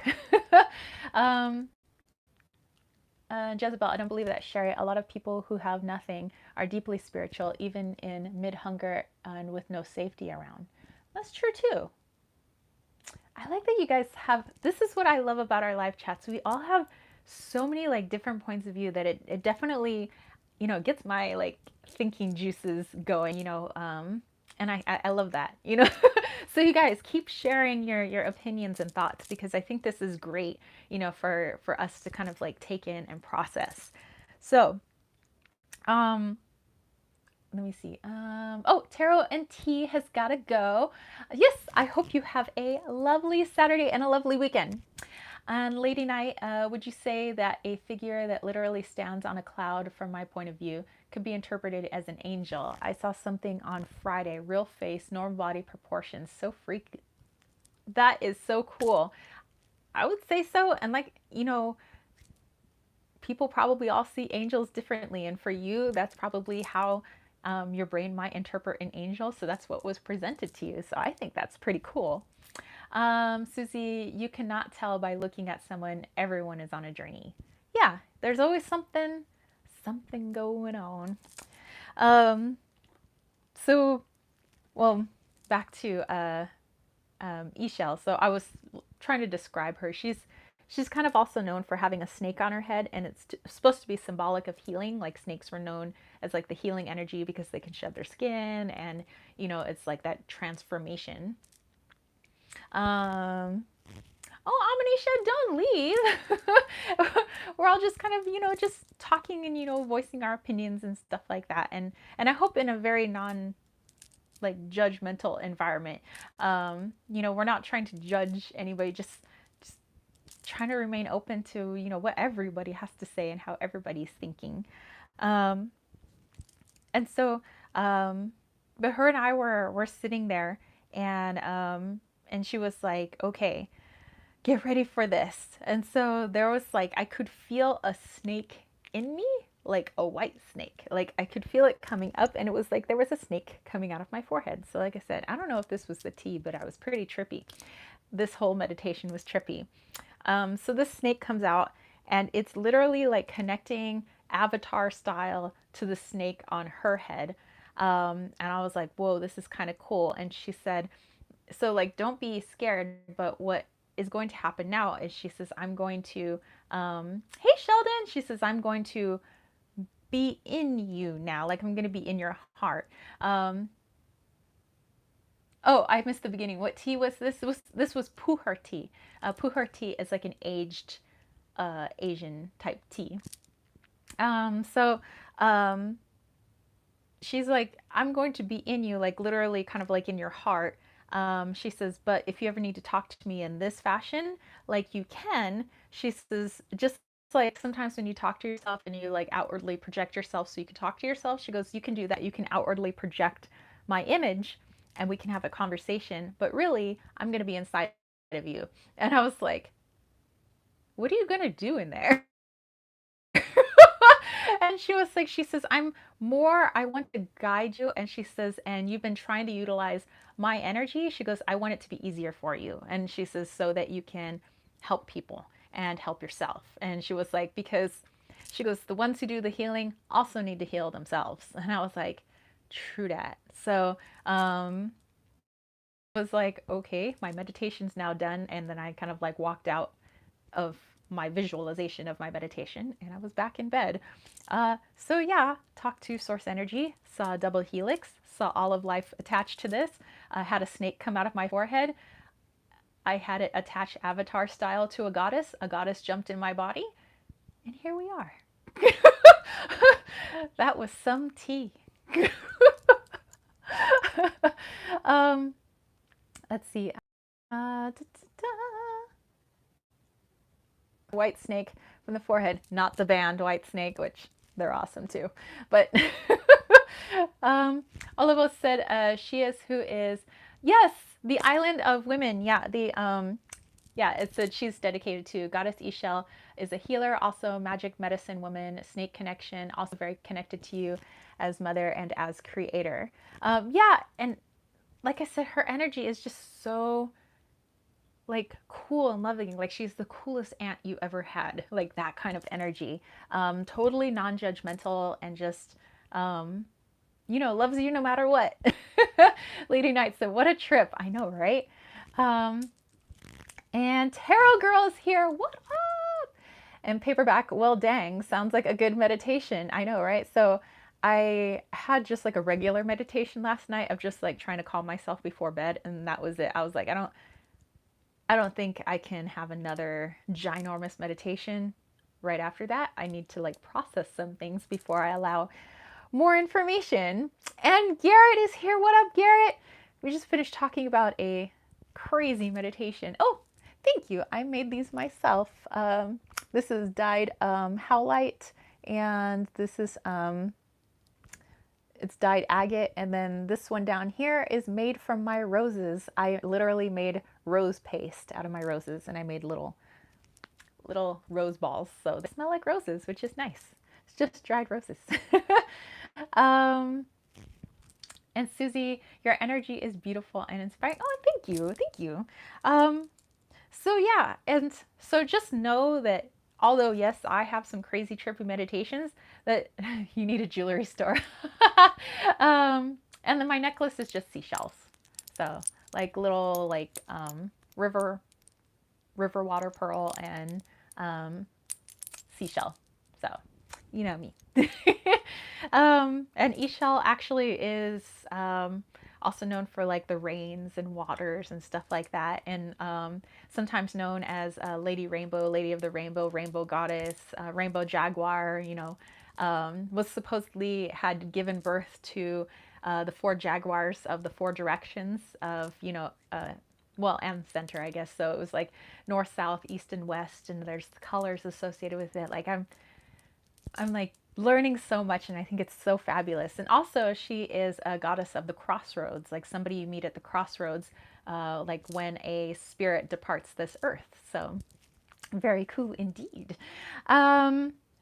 Jezebel, I don't believe that, Sherry. A lot of people who have nothing are deeply spiritual, even in mid-hunger and with no safety around. That's true too. I like that you guys have, this is what I love about our live chats. We all have so many like different points of view that it definitely, gets my like thinking juices going, and I love that, So you guys keep sharing your opinions and thoughts, because I think this is great, for us to kind of like take in and process. So, let me see. Oh, Tarot and Tea has got to go. Yes, I hope you have a lovely Saturday and a lovely weekend. And Lady Night, would you say that a figure that literally stands on a cloud, from my point of view, could be interpreted as an angel? I saw something on Friday. Real face, normal body proportions. So freak. That is so cool. I would say so. And like, people probably all see angels differently. And for you, that's probably how your brain might interpret an angel. So that's what was presented to you. So I think that's pretty cool. Susie, you cannot tell by looking at someone. Everyone is on a journey. Yeah, there's always something going on. So, well, back to Ishel. So I was trying to describe her. She's She's kind of also known for having a snake on her head, and it's supposed to be symbolic of healing. Like snakes were known as like the healing energy because they can shed their skin, and it's like that transformation. Um, oh, Amanisha, don't leave. We're all just kind of, just talking and, voicing our opinions and stuff like that. And I hope in a very non like judgmental environment. We're not trying to judge anybody, just trying to remain open to, what everybody has to say and how everybody's thinking. Um, and so, but her and I were sitting there, and she was like, okay, get ready for this. And so there was like, I could feel a snake in me, like a white snake. Like I could feel it coming up, and it was like there was a snake coming out of my forehead. So, like I said, I don't know if this was the tea, but I was pretty trippy. This whole meditation was trippy. So this snake comes out, and it's literally like connecting avatar style to the snake on her head. And I was like, whoa, this is kind of cool. And she said, so like, don't be scared, but what is going to happen now is, she says, I'm going to, hey Sheldon, she says, I'm going to be in you now. Like I'm going to be in your heart. Oh, I missed the beginning. What tea was this? This was pu'er tea. Pu'er tea is like an aged Asian type tea. So she's like, I'm going to be in you, like literally kind of like in your heart. She says, but if you ever need to talk to me in this fashion, like you can, she says, just like sometimes when you talk to yourself and you like outwardly project yourself so you can talk to yourself, she goes, you can do that. You can outwardly project my image and we can have a conversation, but really I'm going to be inside of you. And I was like, what are you going to do in there? And she was like, she says, I want to guide you. And she says, and you've been trying to utilize my energy. She goes, I want it to be easier for you. And she says, so that you can help people and help yourself. And she was like, because she goes, the ones who do the healing also need to heal themselves. And I was like, true that. So, I was like, okay, my meditation's now done. And then I kind of like walked out of my visualization of my meditation, and I was back in bed. So yeah, talked to source energy, saw a double helix, saw all of life attached to this. I had a snake come out of my forehead. I had it attach avatar style to a goddess. A goddess jumped in my body, and here we are. That was some tea. Let's see. Da, da, da. White Snake from the forehead, not the band White Snake, which they're awesome too. But Olivo said, she is who is, yes, the island of women. Yeah, it said she's dedicated to Goddess Ishel, is a healer, also magic medicine woman, snake connection, also very connected to you as mother and as creator. Yeah, and like I said, her energy is just so like cool and loving. Like she's the coolest aunt you ever had, like that kind of energy. Totally non-judgmental and just loves you no matter what. Lady Knight said, what a trip. I know, right? And Tarot Girl is here. What up? And Paperback, well dang, sounds like a good meditation. I know, right? So I had just like a regular meditation last night of just like trying to calm myself before bed, and that was it. I was like, I don't think I can have another ginormous meditation right after that. I need to like process some things before I allow more information. And Garrett is here. What up, Garrett? We just finished talking about a crazy meditation. Oh, thank you. I made these myself. This is dyed howlite, and this is it's dyed agate, and then this one down here is made from my roses. I literally made rose paste out of my roses, and I made little rose balls, so they smell like roses, which is nice. It's just dried roses. And Susie, your energy is beautiful and inspiring. Oh, thank you. So yeah, and so just know that although yes, I have some crazy trippy meditations, that you need a jewelry store. And then my necklace is just seashells. So like little like river river water pearl, and seashell. So, you know me. And eashell actually is also known for like the rains and waters and stuff like that, and sometimes known as Lady Rainbow, Lady of the Rainbow, Rainbow Goddess, Rainbow Jaguar. Was supposedly had given birth to the four jaguars of the four directions of well, and center, I guess. So it was like north, south, east, and west, and there's colors associated with it. Like I'm like learning so much, and I think it's so fabulous. And also, she is a goddess of the crossroads, like somebody you meet at the crossroads, like when a spirit departs this earth. So very cool indeed.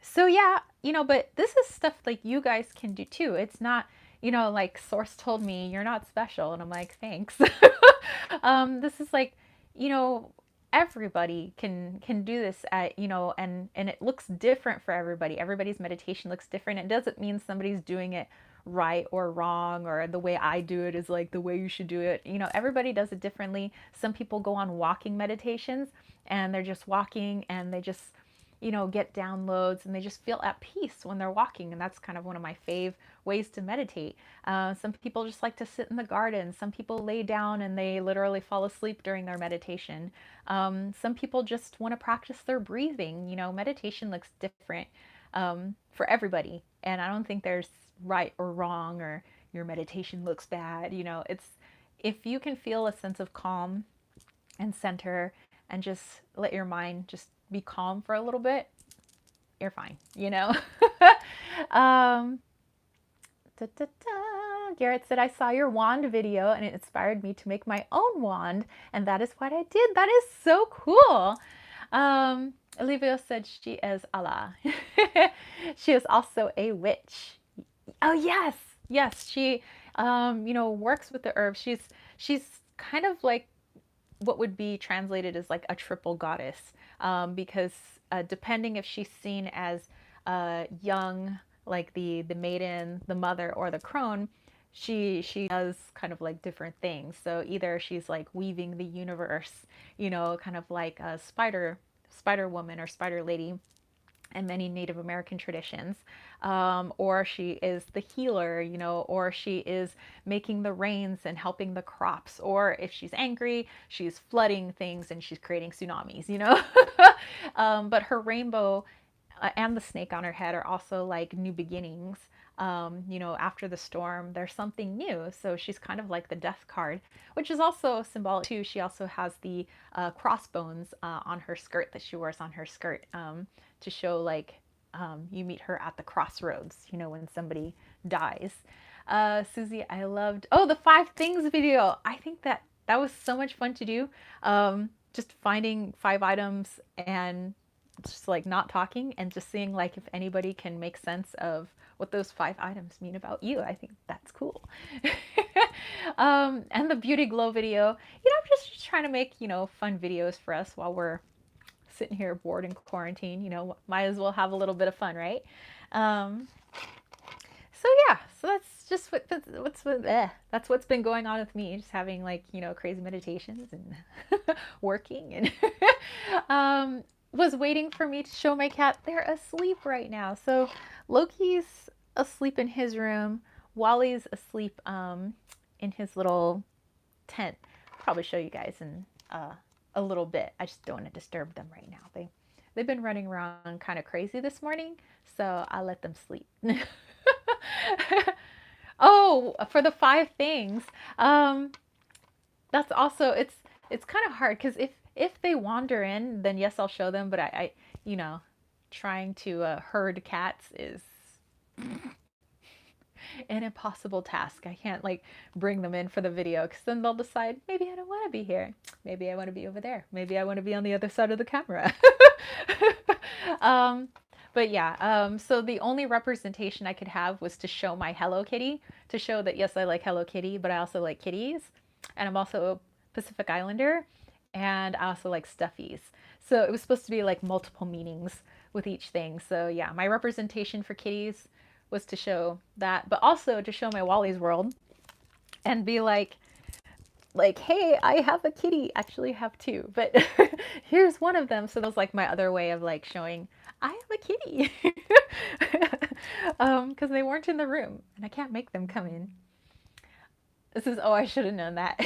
So yeah, but this is stuff like you guys can do too. It's not, like Source told me you're not special, and I'm like, thanks. This is like, you know, everybody can do this at, and it looks different for everybody. Everybody's meditation looks different. It doesn't mean somebody's doing it right or wrong, or the way I do it is like the way you should do it. Everybody does it differently. Some people go on walking meditations, and they're just walking, and they just get downloads, and they just feel at peace when they're walking. And that's kind of one of my fave ways to meditate. Some people just like to sit in the garden. Some people lay down and they literally fall asleep during their meditation. Some people just want to practice their breathing. Meditation looks different for everybody. And I don't think there's right or wrong, or your meditation looks bad. It's, if you can feel a sense of calm and center, and just let your mind just be calm for a little bit, you're fine, Da, da, da. Garrett said, I saw your wand video and it inspired me to make my own wand, and that is what I did. That is so cool. Olivia said she is Allah. She is also a witch. Oh, yes. Yes, she, works with the herbs. She's kind of like what would be translated as like a triple goddess, because depending if she's seen as young, like the maiden, the mother, or the crone, she does kind of like different things. So either she's like weaving the universe, kind of like a spider woman or spider lady in many Native American traditions, or she is the healer, or she is making the rains and helping the crops, or if she's angry, she's flooding things and she's creating tsunamis, but her rainbow and the snake on her head are also like new beginnings. After the storm, there's something new. So she's kind of like the death card, which is also symbolic too. She also has the crossbones on her skirt that she wears on her skirt, to show like you meet her at the crossroads, when somebody dies. Susie, I loved, the 5 things video. I think that was so much fun to do. Just finding 5 items and just like not talking, and just seeing like if anybody can make sense of what those 5 items mean about you. I think that's cool. And the beauty glow video, I'm just trying to make, fun videos for us while we're sitting here bored in quarantine. Might as well have a little bit of fun, right? So yeah, so that's just that's what's been going on with me, just having like, crazy meditations and working, and was waiting for me to show my cat. They're asleep right now. So Loki's asleep in his room. Wally's asleep in his little tent. I'll probably show you guys in a little bit. I just don't want to disturb them right now. They've been running around kind of crazy this morning, so I'll let them sleep. Oh, for the 5 things. That's also, it's kind of hard, because if they wander in, then yes, I'll show them. But I trying to herd cats is an impossible task. I can't like bring them in for the video, because then they'll decide, maybe I don't want to be here. Maybe I want to be over there. Maybe I want to be on the other side of the camera. But yeah, so the only representation I could have was to show my Hello Kitty, to show that yes, I like Hello Kitty, but I also like kitties. And I'm also a Pacific Islander, and I also like stuffies. So it was supposed to be like multiple meanings with each thing. So yeah, my representation for kitties was to show that, but also to show my Wally's World and be like, like, hey, I have a kitty. Actually, I have two, but here's one of them. So that was like my other way of like showing I have a kitty. Because they weren't in the room and I can't make them come in. This is, oh, I should have known that.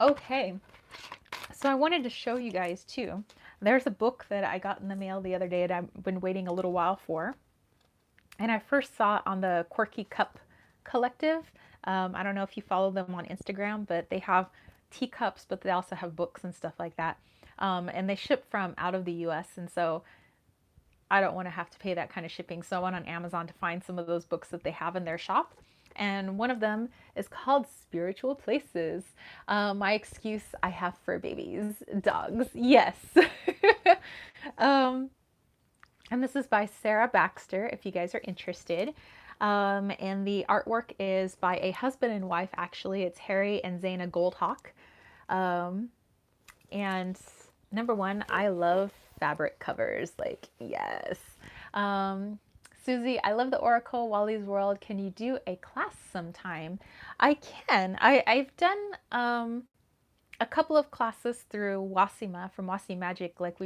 Okay, so I wanted to show you guys too. There's a book that I got in the mail the other day that I've been waiting a little while for. And I first saw it on the Quirky Cup Collective. I don't know if you follow them on Instagram, but they have teacups, but they also have books and stuff like that. And they ship from out of the US. And so I don't want to have to pay that kind of shipping. So I went on Amazon to find some of those books that they have in their shop. And one of them is called Spiritual Places. My excuse I have for babies, dogs. Yes. um, and this is by Sarah Baxter, if you guys are interested. And the artwork is by a husband and wife, actually. It's Harry and Zaina Goldhawk. And number one, I love fabric covers. Like, yes. Susie, I love the Oracle, Wally's World. Can you do a class sometime? I can. I've done a couple of classes through Wasima from Wasi Magic. Like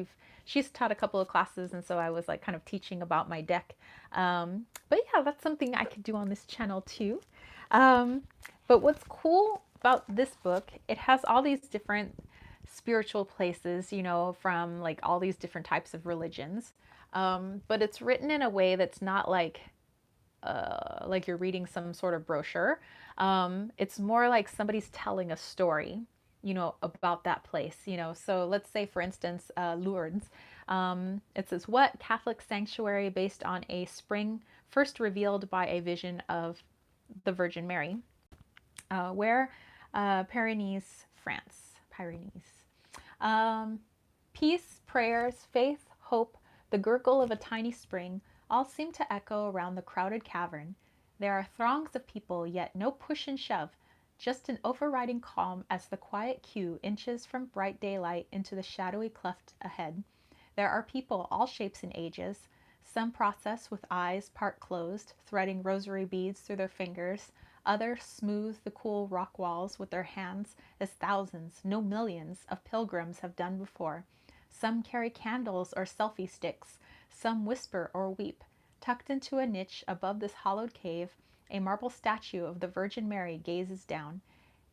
she's taught a couple of classes, and so I was like kind of teaching about my deck. But yeah, that's something I could do on this channel too. But what's cool about this book, it has all these different spiritual places, you know, from like all these different types of religions. But it's written in a way that's not like you're reading some sort of brochure. It's more like somebody's telling a story, you know, about that place, you know. So let's say, for instance, Lourdes. It says, what Catholic sanctuary based on a spring first revealed by a vision of the Virgin Mary? Where? Pyrenees, France. Pyrenees. Peace, prayers, faith, hope, the gurgle of a tiny spring, all seem to echo around the crowded cavern. There are throngs of people, yet no push and shove, just an overriding calm as the quiet queue inches from bright daylight into the shadowy cleft ahead. There are people, all shapes and ages, some process with eyes part closed, threading rosary beads through their fingers. Others smooth the cool rock walls with their hands as thousands, no millions, of pilgrims have done before. Some carry candles or selfie sticks. Some whisper or weep. Tucked into a niche above this hollowed cave, a marble statue of the Virgin Mary gazes down.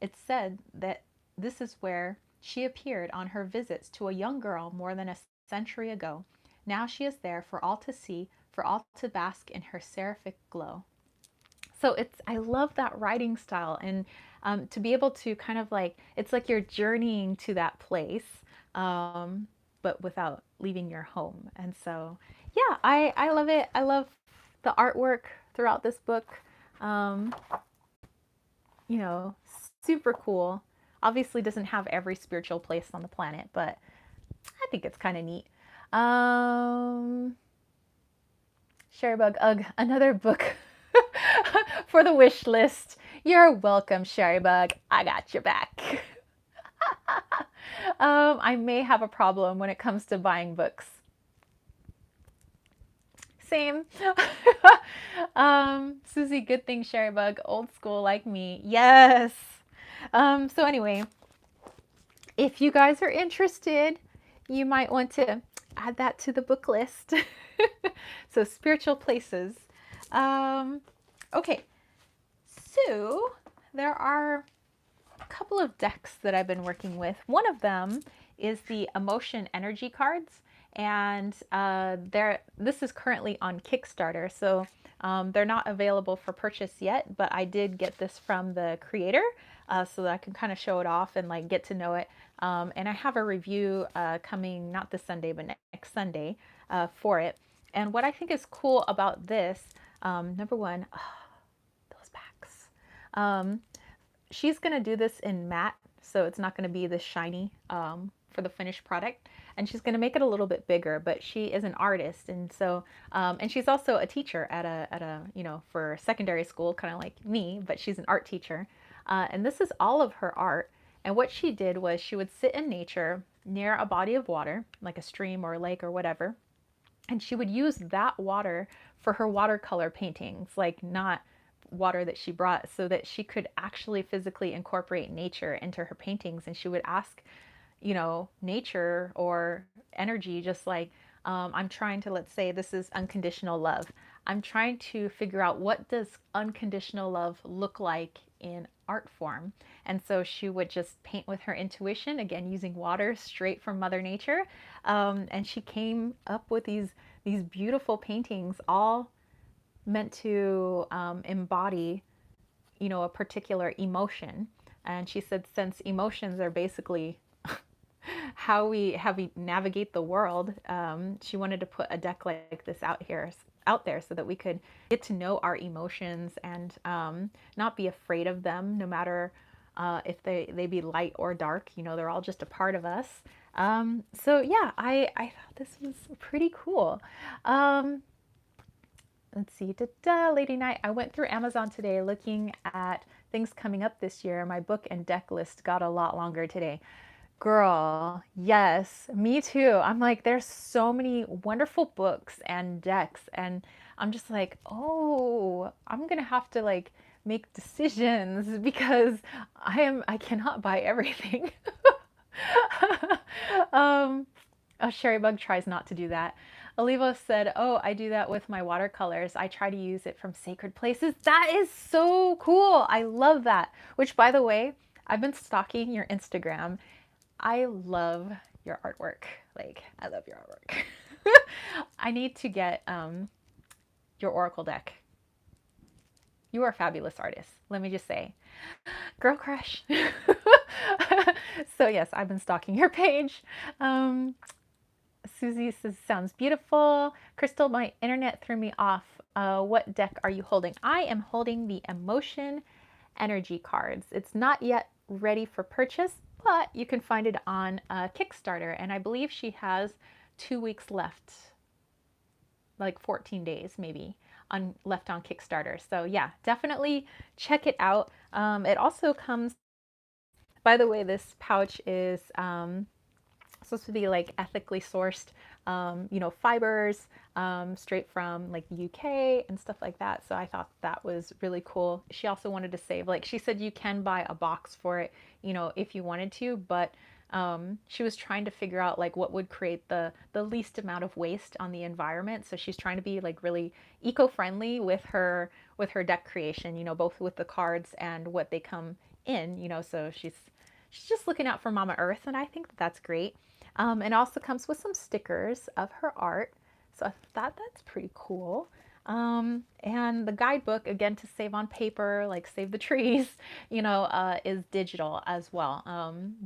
It's said that this is where she appeared on her visits to a young girl more than a century ago. Now she is there for all to see, for all to bask in her seraphic glow. So I love that writing style, and to be able to kind of like, it's like you're journeying to that place, but without leaving your home. And so, yeah, I love it. I love the artwork throughout this book. You know, super cool. Obviously doesn't have every spiritual place on the planet, but I think it's kind of neat. Sherrybug, ugh, another book for the wish list. You're welcome, Sherrybug. I got your back. I may have a problem when it comes to buying books. Same. Susie, good thing, Sherrybug. Old school like me. Yes. So anyway, if you guys are interested, you might want to add that to the book list. So spiritual places. Okay, so there are a couple of decks that I've been working with. One of them is the Emotion Energy cards, and this is currently on Kickstarter, so they're not available for purchase yet, but I did get this from the creator so that I can kind of show it off and like get to know it. And I have a review coming not this Sunday, but next Sunday for it. And what I think is cool about this, number one, those backs. She's going to do this in matte, so it's not going to be this shiny for the finished product. And she's going to make it a little bit bigger, but she is an artist. And so, and she's also a teacher at a you know, for secondary school, kind of like me, but she's an art teacher. And this is all of her art. And what she did was she would sit in nature near a body of water, like a stream or a lake or whatever. And she would use that water for her watercolor paintings, like not water that she brought so that she could actually physically incorporate nature into her paintings. And she would ask, you know, nature or energy, just like, I'm trying to, let's say this is unconditional love. I'm trying to figure out what does unconditional love look like in art form. And so she would just paint with her intuition, again, using water straight from Mother Nature. And she came up with these beautiful paintings, all meant to embody, you know, a particular emotion. And she said, since emotions are basically how we navigate the world, she wanted to put a deck like this out there so that we could get to know our emotions and not be afraid of them, no matter if they be light or dark. You know, they're all just a part of us. So yeah, I thought this was pretty cool. Let's see, Lady Night. I went through Amazon today looking at things coming up this year. My book and deck list got a lot longer today. Girl, yes, me too. I'm like, there's so many wonderful books and decks, and I'm just like, oh, I'm gonna have to like make decisions because I cannot buy everything. um, oh, Sherry Bug tries not to do that. Olivo said, oh, I do that with my watercolors. I try to use it from sacred places. That is so cool. I love that. Which, by the way, I've been stalking your Instagram. I love your artwork. Like, I love your artwork. I need to get your Oracle deck. You are a fabulous artist. Let me just say. Girl crush. So yes, I've been stalking your page. Susie says, sounds beautiful. Crystal, my internet threw me off. What deck are you holding? I am holding the Emotion Energy cards. It's not yet ready for purchase, but you can find it on Kickstarter. And I believe she has 2 weeks left, like 14 days maybe, left on Kickstarter. So yeah, definitely check it out. It also comes, by the way, this pouch is supposed to be like ethically sourced, you know, fibers, straight from like the UK and stuff like that. So I thought that was really cool. She also wanted to save, like she said, you can buy a box for it, you know, if you wanted to, but she was trying to figure out like what would create the least amount of waste on the environment. So she's trying to be like really eco-friendly with her deck creation, you know, both with the cards and what they come in, you know, so she's just looking out for Mama Earth, and I think that's great. It also comes with some stickers of her art, so I thought that's pretty cool. And the guidebook, again, to save on paper, like save the trees, you know, is digital as well.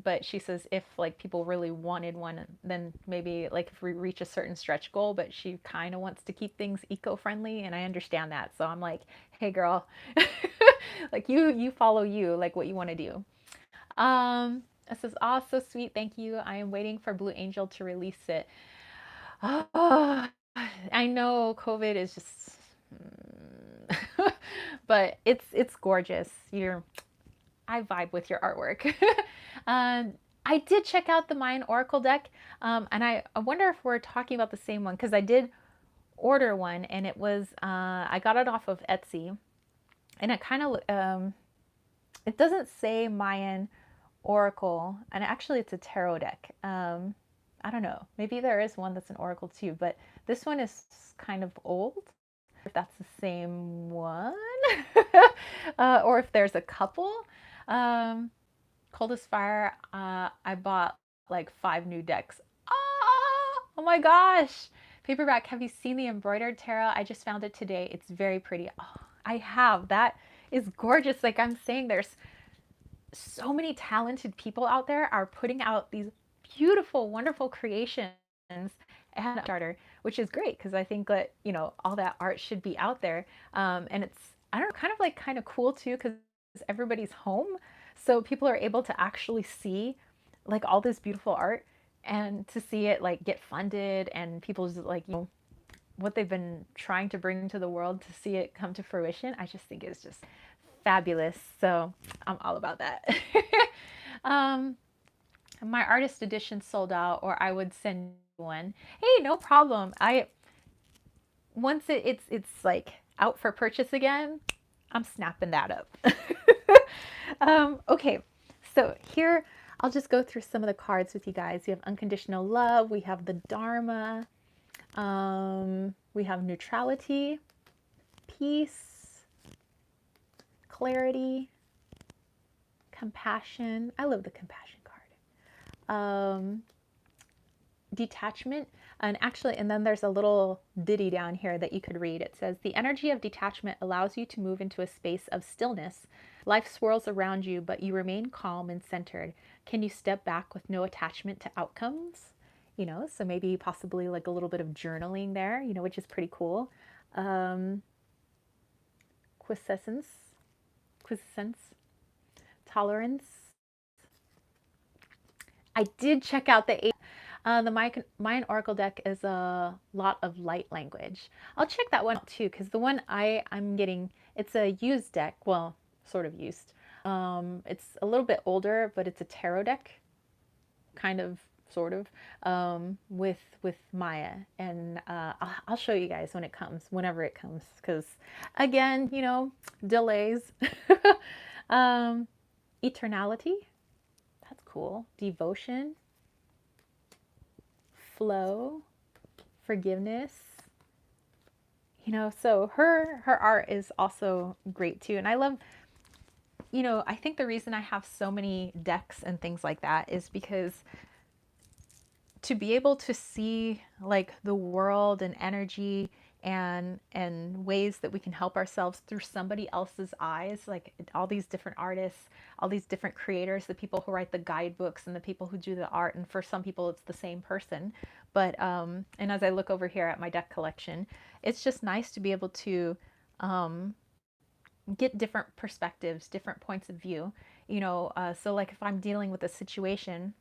But she says if like people really wanted one, then maybe like if we reach a certain stretch goal, but she kind of wants to keep things eco-friendly, and I understand that. So I'm like, hey girl, like you follow you, like what you want to do. This is all so sweet. Thank you. I am waiting for Blue Angel to release it. Oh, I know COVID is just, but it's gorgeous. I vibe with your artwork. I did check out the Mayan Oracle deck, and I wonder if we're talking about the same one because I did order one, and it was I got it off of Etsy, and it kind of it doesn't say Mayan Oracle, and actually it's a tarot deck. I don't know, maybe there is one that's an Oracle too, but this one is kind of old. If that's the same one, or if there's a couple. Cold as Fire, I bought like 5 new decks. Oh my gosh! Paperback, have you seen the embroidered tarot? I just found it today. It's very pretty. Oh, I have. That is gorgeous. Like I'm saying, there's so many talented people out there are putting out these beautiful, wonderful creations and starter, which is great because I think that, you know, all that art should be out there. And it's, I don't know, kind of cool too because everybody's home. So people are able to actually see like all this beautiful art and to see it like get funded and people's like, you know, what they've been trying to bring to the world to see it come to fruition. I just think it's just fabulous. So I'm all about that. My artist edition sold out, or I would send one. Hey, no problem. Once it's like out for purchase again, I'm snapping that up. Okay, so here I'll just go through some of the cards with you guys. We have unconditional love, we have the Dharma, we have neutrality, peace, clarity, compassion. I love the compassion card. Detachment. And actually, and then there's a little ditty down here that you could read. It says, the energy of detachment allows you to move into a space of stillness. Life swirls around you, but you remain calm and centered. Can you step back with no attachment to outcomes? You know, so maybe possibly like a little bit of journaling there, you know, which is pretty cool. Quiescence, tolerance. I did check out the Mayan Oracle deck is a lot of light language. I'll check that one out too, because the one I'm getting, it's a used deck. Well, sort of used. It's a little bit older, but it's a tarot deck, kind of, sort of, with Maya. And I'll show you guys when it comes, whenever it comes, because again, you know, delays. Eternality. That's cool. Devotion. Flow, forgiveness, you know, so her art is also great too. And I love, you know, I think the reason I have so many decks and things like that is because to be able to see like the world and energy and ways that we can help ourselves through somebody else's eyes, like all these different artists, all these different creators, the people who write the guidebooks and the people who do the art, and for some people it's the same person. But and as I look over here at my deck collection, it's just nice to be able to get different perspectives, different points of view, you know. So like if I'm dealing with a situation,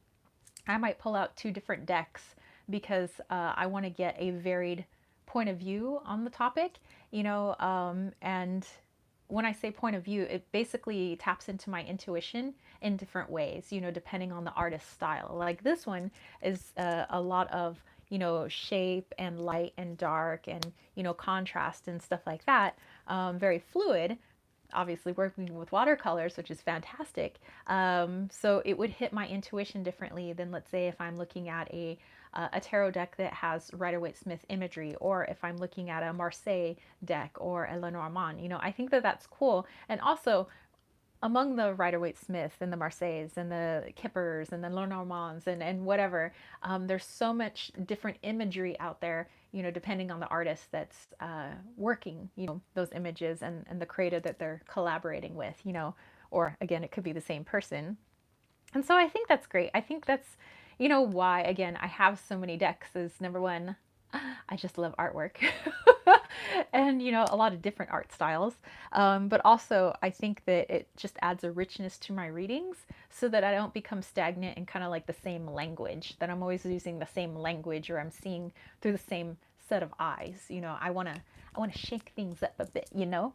I might pull out two different decks because I want to get a varied point of view on the topic, you know. And when I say point of view, it basically taps into my intuition in different ways, you know, depending on the artist's style. Like this one is a lot of, you know, shape and light and dark and, you know, contrast and stuff like that. Very fluid, obviously working with watercolors, which is fantastic. So it would hit my intuition differently than, let's say, if I'm looking at a tarot deck that has Rider-Waite-Smith imagery, or if I'm looking at a Marseille deck or a Lenormand. You know, I think that that's cool. And also, among the Rider-Waite-Smith and the Marseilles and the Kippers and the Lenormands and whatever, there's so much different imagery out there, you know, depending on the artist that's working, you know, those images and the creator that they're collaborating with, you know, or again, it could be the same person. And so I think that's great. I think that's, you know, why, again, I have so many decks is number one, I just love artwork. And, you know, a lot of different art styles. But also, I think that it just adds a richness to my readings so that I don't become stagnant and kind of like the same language, that I'm always using the same language or I'm seeing through the same set of eyes. You know, I want to shake things up a bit, you know.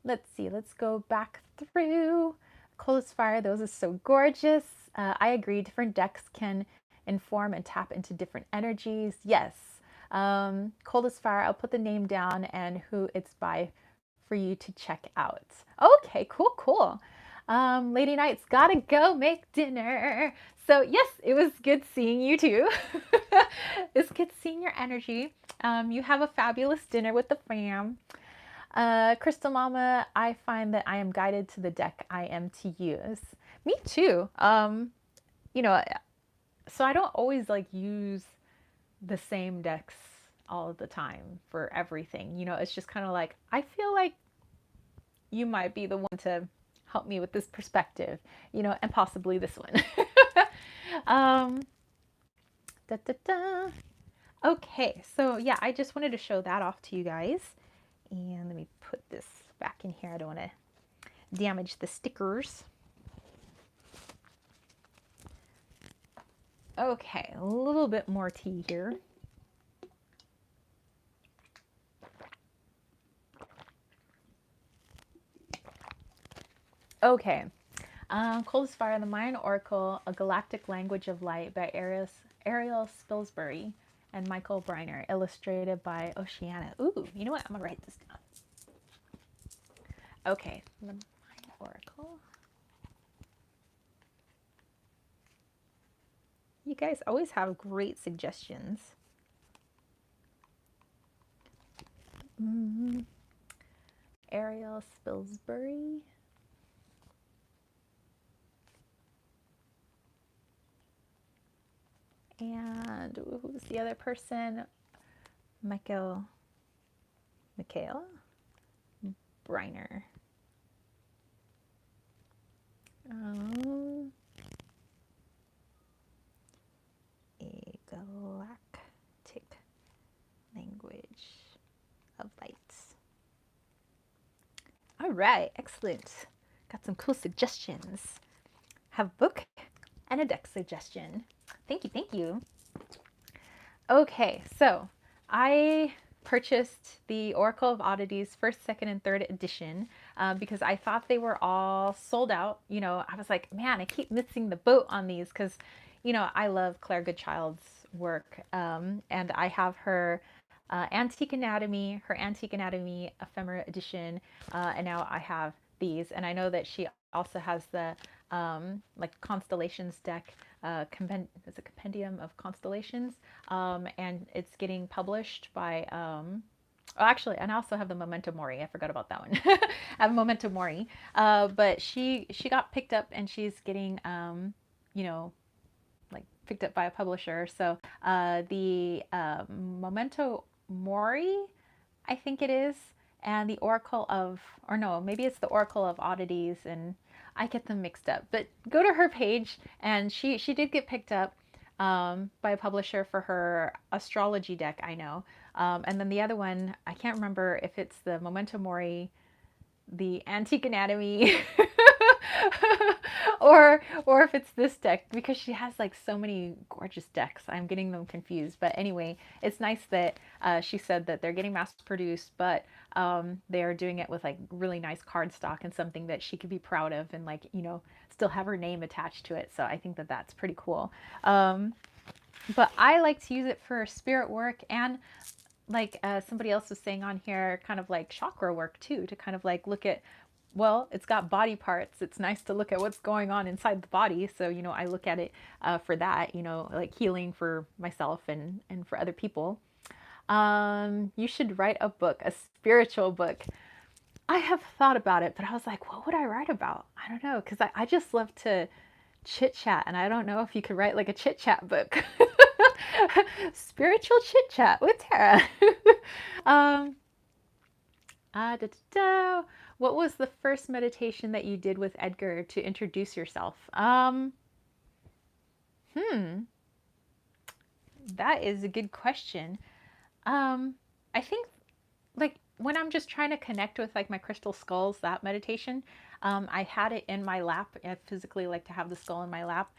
Let's see, let's go back through. Cold as Fire, those are so gorgeous. I agree, different decks can inform and tap into different energies. Yes. Cold as Fire, I'll put the name down and who it's by for you to check out. Okay, cool, cool. Lady Knight's gotta go make dinner. So yes, it was good seeing you too. It's good seeing your energy. You have a fabulous dinner with the fam. Crystal Mama, I find that I am guided to the deck I am to use. Me too. You know, so I don't always like use the same decks all the time for everything. You know, it's just kind of like, I feel like you might be the one to help me with this perspective, you know, and possibly this one. Da, da, da. Okay, so yeah, I just wanted to show that off to you guys. And let me put this back in here. I don't want to damage the stickers. Okay, a little bit more tea here. Okay, Cold as Fire, the Mayan Oracle, A Galactic Language of Light by Ariel Spilsbury and Michael Briner, illustrated by Oceana. Ooh, you know what? I'm going to write this down. Okay, the Mind Oracle. You guys always have great suggestions. Ariel Spilsbury. And who's the other person? Mikhail Briner. A galactic language of lights. All right, excellent. Got some cool suggestions. Have a book and a deck suggestion. Thank you, thank you. Okay, so I purchased the Oracle of Oddities first, second, and third edition because I thought they were all sold out. You know, I was like, man, I keep missing the boat on these because, you know, I love Claire Goodchild's work, and I have her Antique Anatomy, her Antique Anatomy Ephemera edition, and now I have these. And I know that she also has the like Constellations deck, it's a compendium of constellations, and it's getting published by oh, actually, and I also have the Memento Mori. I forgot about that one. I have Memento Mori, but she got picked up, and she's getting you know, like picked up by a publisher. So the Memento Mori, I think it is, and the Oracle of, or no, maybe it's the Oracle of Oddities, and I get them mixed up. But go to her page, and she did get picked up by a publisher for her astrology deck, I know. And then the other one, I can't remember if it's the Memento Mori, the Antique Anatomy, or if it's this deck, because she has like so many gorgeous decks. I'm getting them confused. But anyway, it's nice that she said that they're getting mass produced, but they're doing it with like really nice cardstock and something that she could be proud of, and like, you know, still have her name attached to it. So I think that that's pretty cool. But I like to use it for spirit work, and like somebody else was saying on here, kind of like chakra work too, to kind of like look at, well, it's got body parts. It's nice to look at what's going on inside the body. So, you know, I look at it for that, you know, like healing for myself and for other people. You should write a book, a spiritual book. I have thought about it, but I was like, what would I write about? I don't know, because I just love to chit chat, and I don't know if you could write like a chit chat book. Spiritual chit chat with Tara. um, da, da, da. What was the first meditation that you did with Edgar to introduce yourself? That is a good question. I think like when I'm just trying to connect with like my crystal skulls, that meditation, I had it in my lap. I physically like to have the skull in my lap.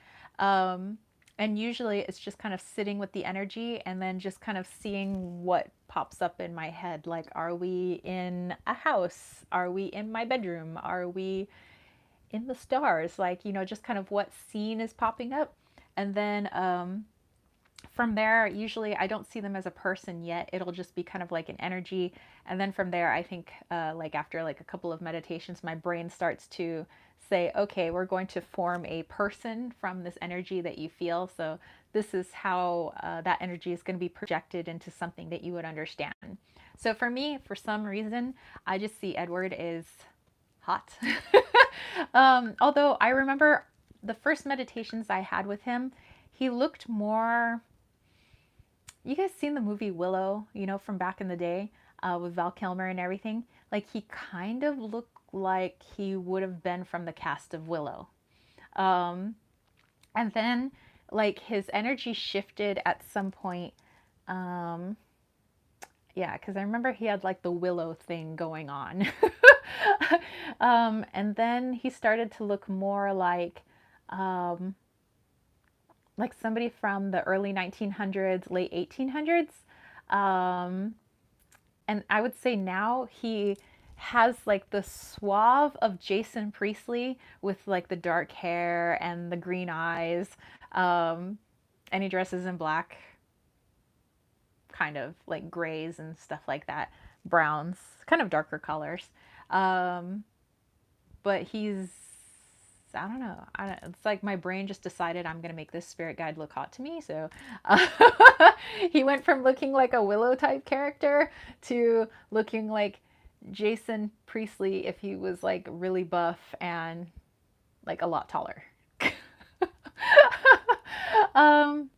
And usually it's just kind of sitting with the energy and then just kind of seeing what pops up in my head. Like, are we in a house? Are we in my bedroom? Are we in the stars? Like, you know, just kind of what scene is popping up. And then from there, usually I don't see them as a person yet. It'll just be kind of like an energy. And then from there, I think like after like a couple of meditations, my brain starts to say, okay, we're going to form a person from this energy that you feel. So this is how that energy is going to be projected into something that you would understand. So for me, for some reason, I just see Edward as hot. Although I remember the first meditations I had with him, he looked more, you guys seen the movie Willow, you know, from back in the day with Val Kilmer and everything? Like, he kind of looked like he would have been from the cast of Willow. And then, like, his energy shifted at some point. Yeah, because I remember he had, like, the Willow thing going on. And then he started to look more like somebody from the early 1900s, late 1800s. And I would say now he has like the suave of Jason Priestley with like the dark hair and the green eyes. And he dresses in black, kind of like grays and stuff like that, browns, kind of darker colors. But he's, I don't know. It's like my brain just decided I'm going to make this spirit guide look hot to me. So uh, he went from looking like a Willow type character to looking like Jason Priestley if he was like really buff and like a lot taller. um,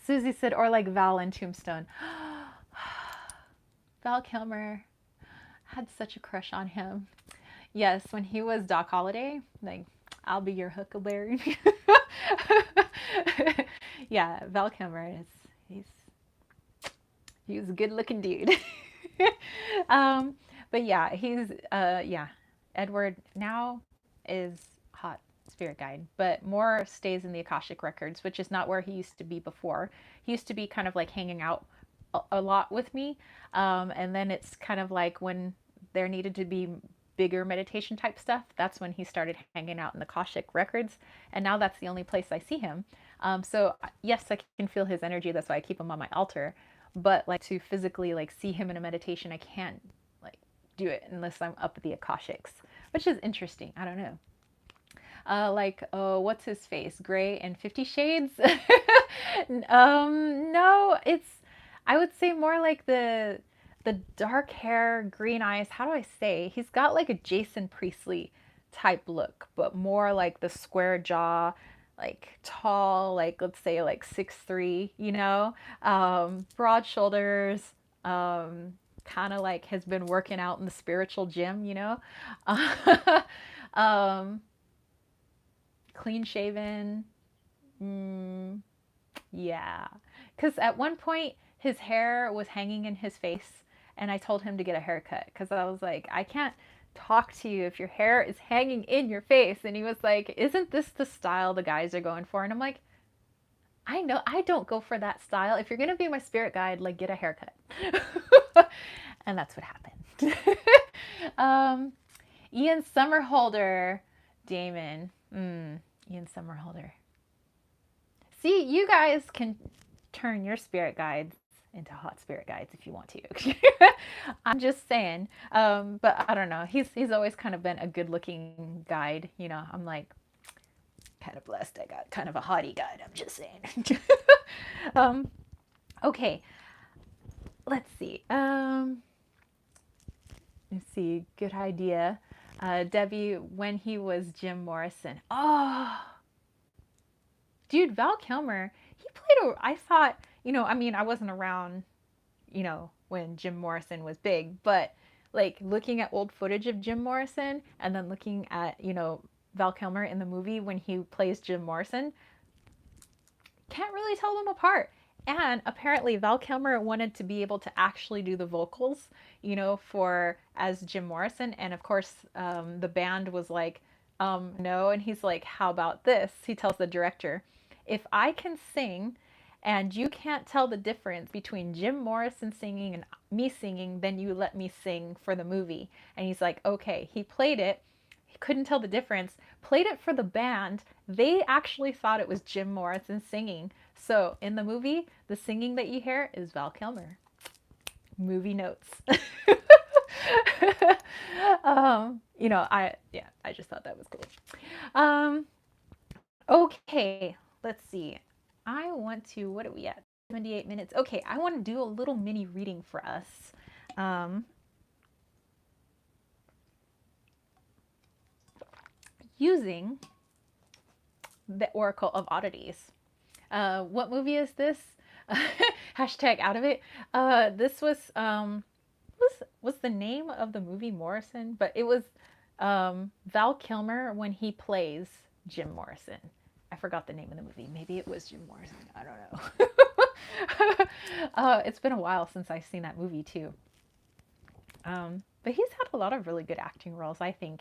Susie said, or like Val in Tombstone. Val Kilmer, had such a crush on him. Yes, when he was Doc Holliday, like, I'll be your Huckleberry. Yeah, Val Kilmer is he's a good looking dude. um, but yeah, yeah, Edward now is hot spirit guide, but more stays in the Akashic records, which is not where he used to be before. He used to be kind of like hanging out a lot with me, and then it's kind of like when there needed to be bigger meditation type stuff, that's when he started hanging out in the Akashic records, and now that's the only place I see him. So yes, I can feel his energy. That's why I keep him on my altar. But like to physically like see him in a meditation, I can't like do it unless I'm up at the Akashics, which is interesting. I don't know. What's his face? Gray and 50 Shades? No, it's, I would say more like the dark hair, green eyes. How do I say? He's got like a Jason Priestley type look, but more like the square jaw, like tall, like let's say like 6'3", broad shoulders, kind of like has been working out in the spiritual gym, um, clean shaven. Mm, yeah. Because at one point, his hair was hanging in his face, and I told him to get a haircut because I was like, I can't talk to you if your hair is hanging in your face. And he was like, isn't this the style the guys are going for? And I'm like, I know, I don't go for that style. If you're going to be my spirit guide, like, get a haircut. And that's what happened. um, Ian Somerhalder, Damon. Ian Somerhalder. See, you guys can turn your spirit guides into hot spirit guides if you want to. I'm just saying. But I don't know. He's always kind of been a good looking guide. I'm like kind of blessed. I got kind of a hottie guide. I'm just saying. Okay. Let's see. Good idea. Debbie, when he was Jim Morrison. Oh, dude, Val Kilmer, he played I thought, I wasn't around, when Jim Morrison was big, but like looking at old footage of Jim Morrison and then looking at, Val Kilmer in the movie when he plays Jim Morrison, can't really tell them apart. And apparently Val Kilmer wanted to be able to actually do the vocals, for as Jim Morrison. And of course, the band was like, no. And he's like, how about this? He tells the director, if I can sing and you can't tell the difference between Jim Morrison singing and me singing, then you let me sing for the movie. And he's like, okay. He played it. He couldn't tell the difference. Played it for the band. They actually thought it was Jim Morrison singing. So in the movie, the singing that you hear is Val Kilmer. Movie notes. I just thought that was cool. Okay, let's see. What are we at? 78 minutes. Okay, I want to do a little mini reading for us. Using the Oracle of Oddities. What movie is this? Hashtag out of it. This was the name of the movie Morrison, but it was Val Kilmer when he plays Jim Morrison. I forgot the name of the movie. Maybe it was Jim Morrison. I don't know. It's been a while since I've seen that movie too. But he's had a lot of really good acting roles, I think.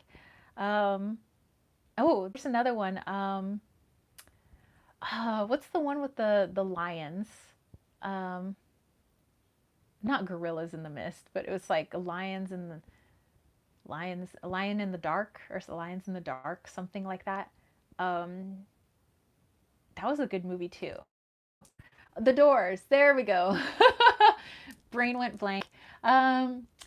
There's another one. What's the one with the lions? Not Gorillas in the Mist, but it was like a lion in the dark, or lions in the dark, something like that. That was a good movie too. The Doors. There we go. Brain went blank.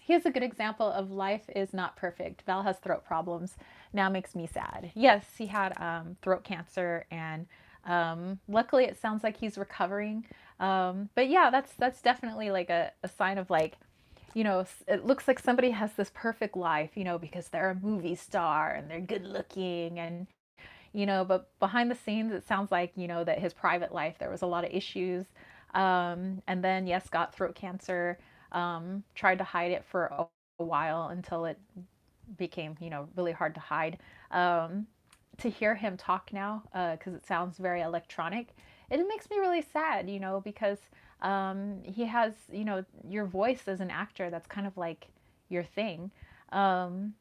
Here's a good example of life is not perfect. Val has throat problems. now makes me sad. Yes, he had throat cancer, and luckily it sounds like he's recovering. But yeah, that's definitely like a sign of like, it looks like somebody has this perfect life, because they're a movie star and they're good looking, and but behind the scenes, it sounds like, that his private life, there was a lot of issues. And then, yes, got throat cancer, tried to hide it for a while until it became, really hard to hide. To hear him talk now, because it sounds very electronic, it makes me really sad, because he has, your voice as an actor, that's kind of like your thing. Um,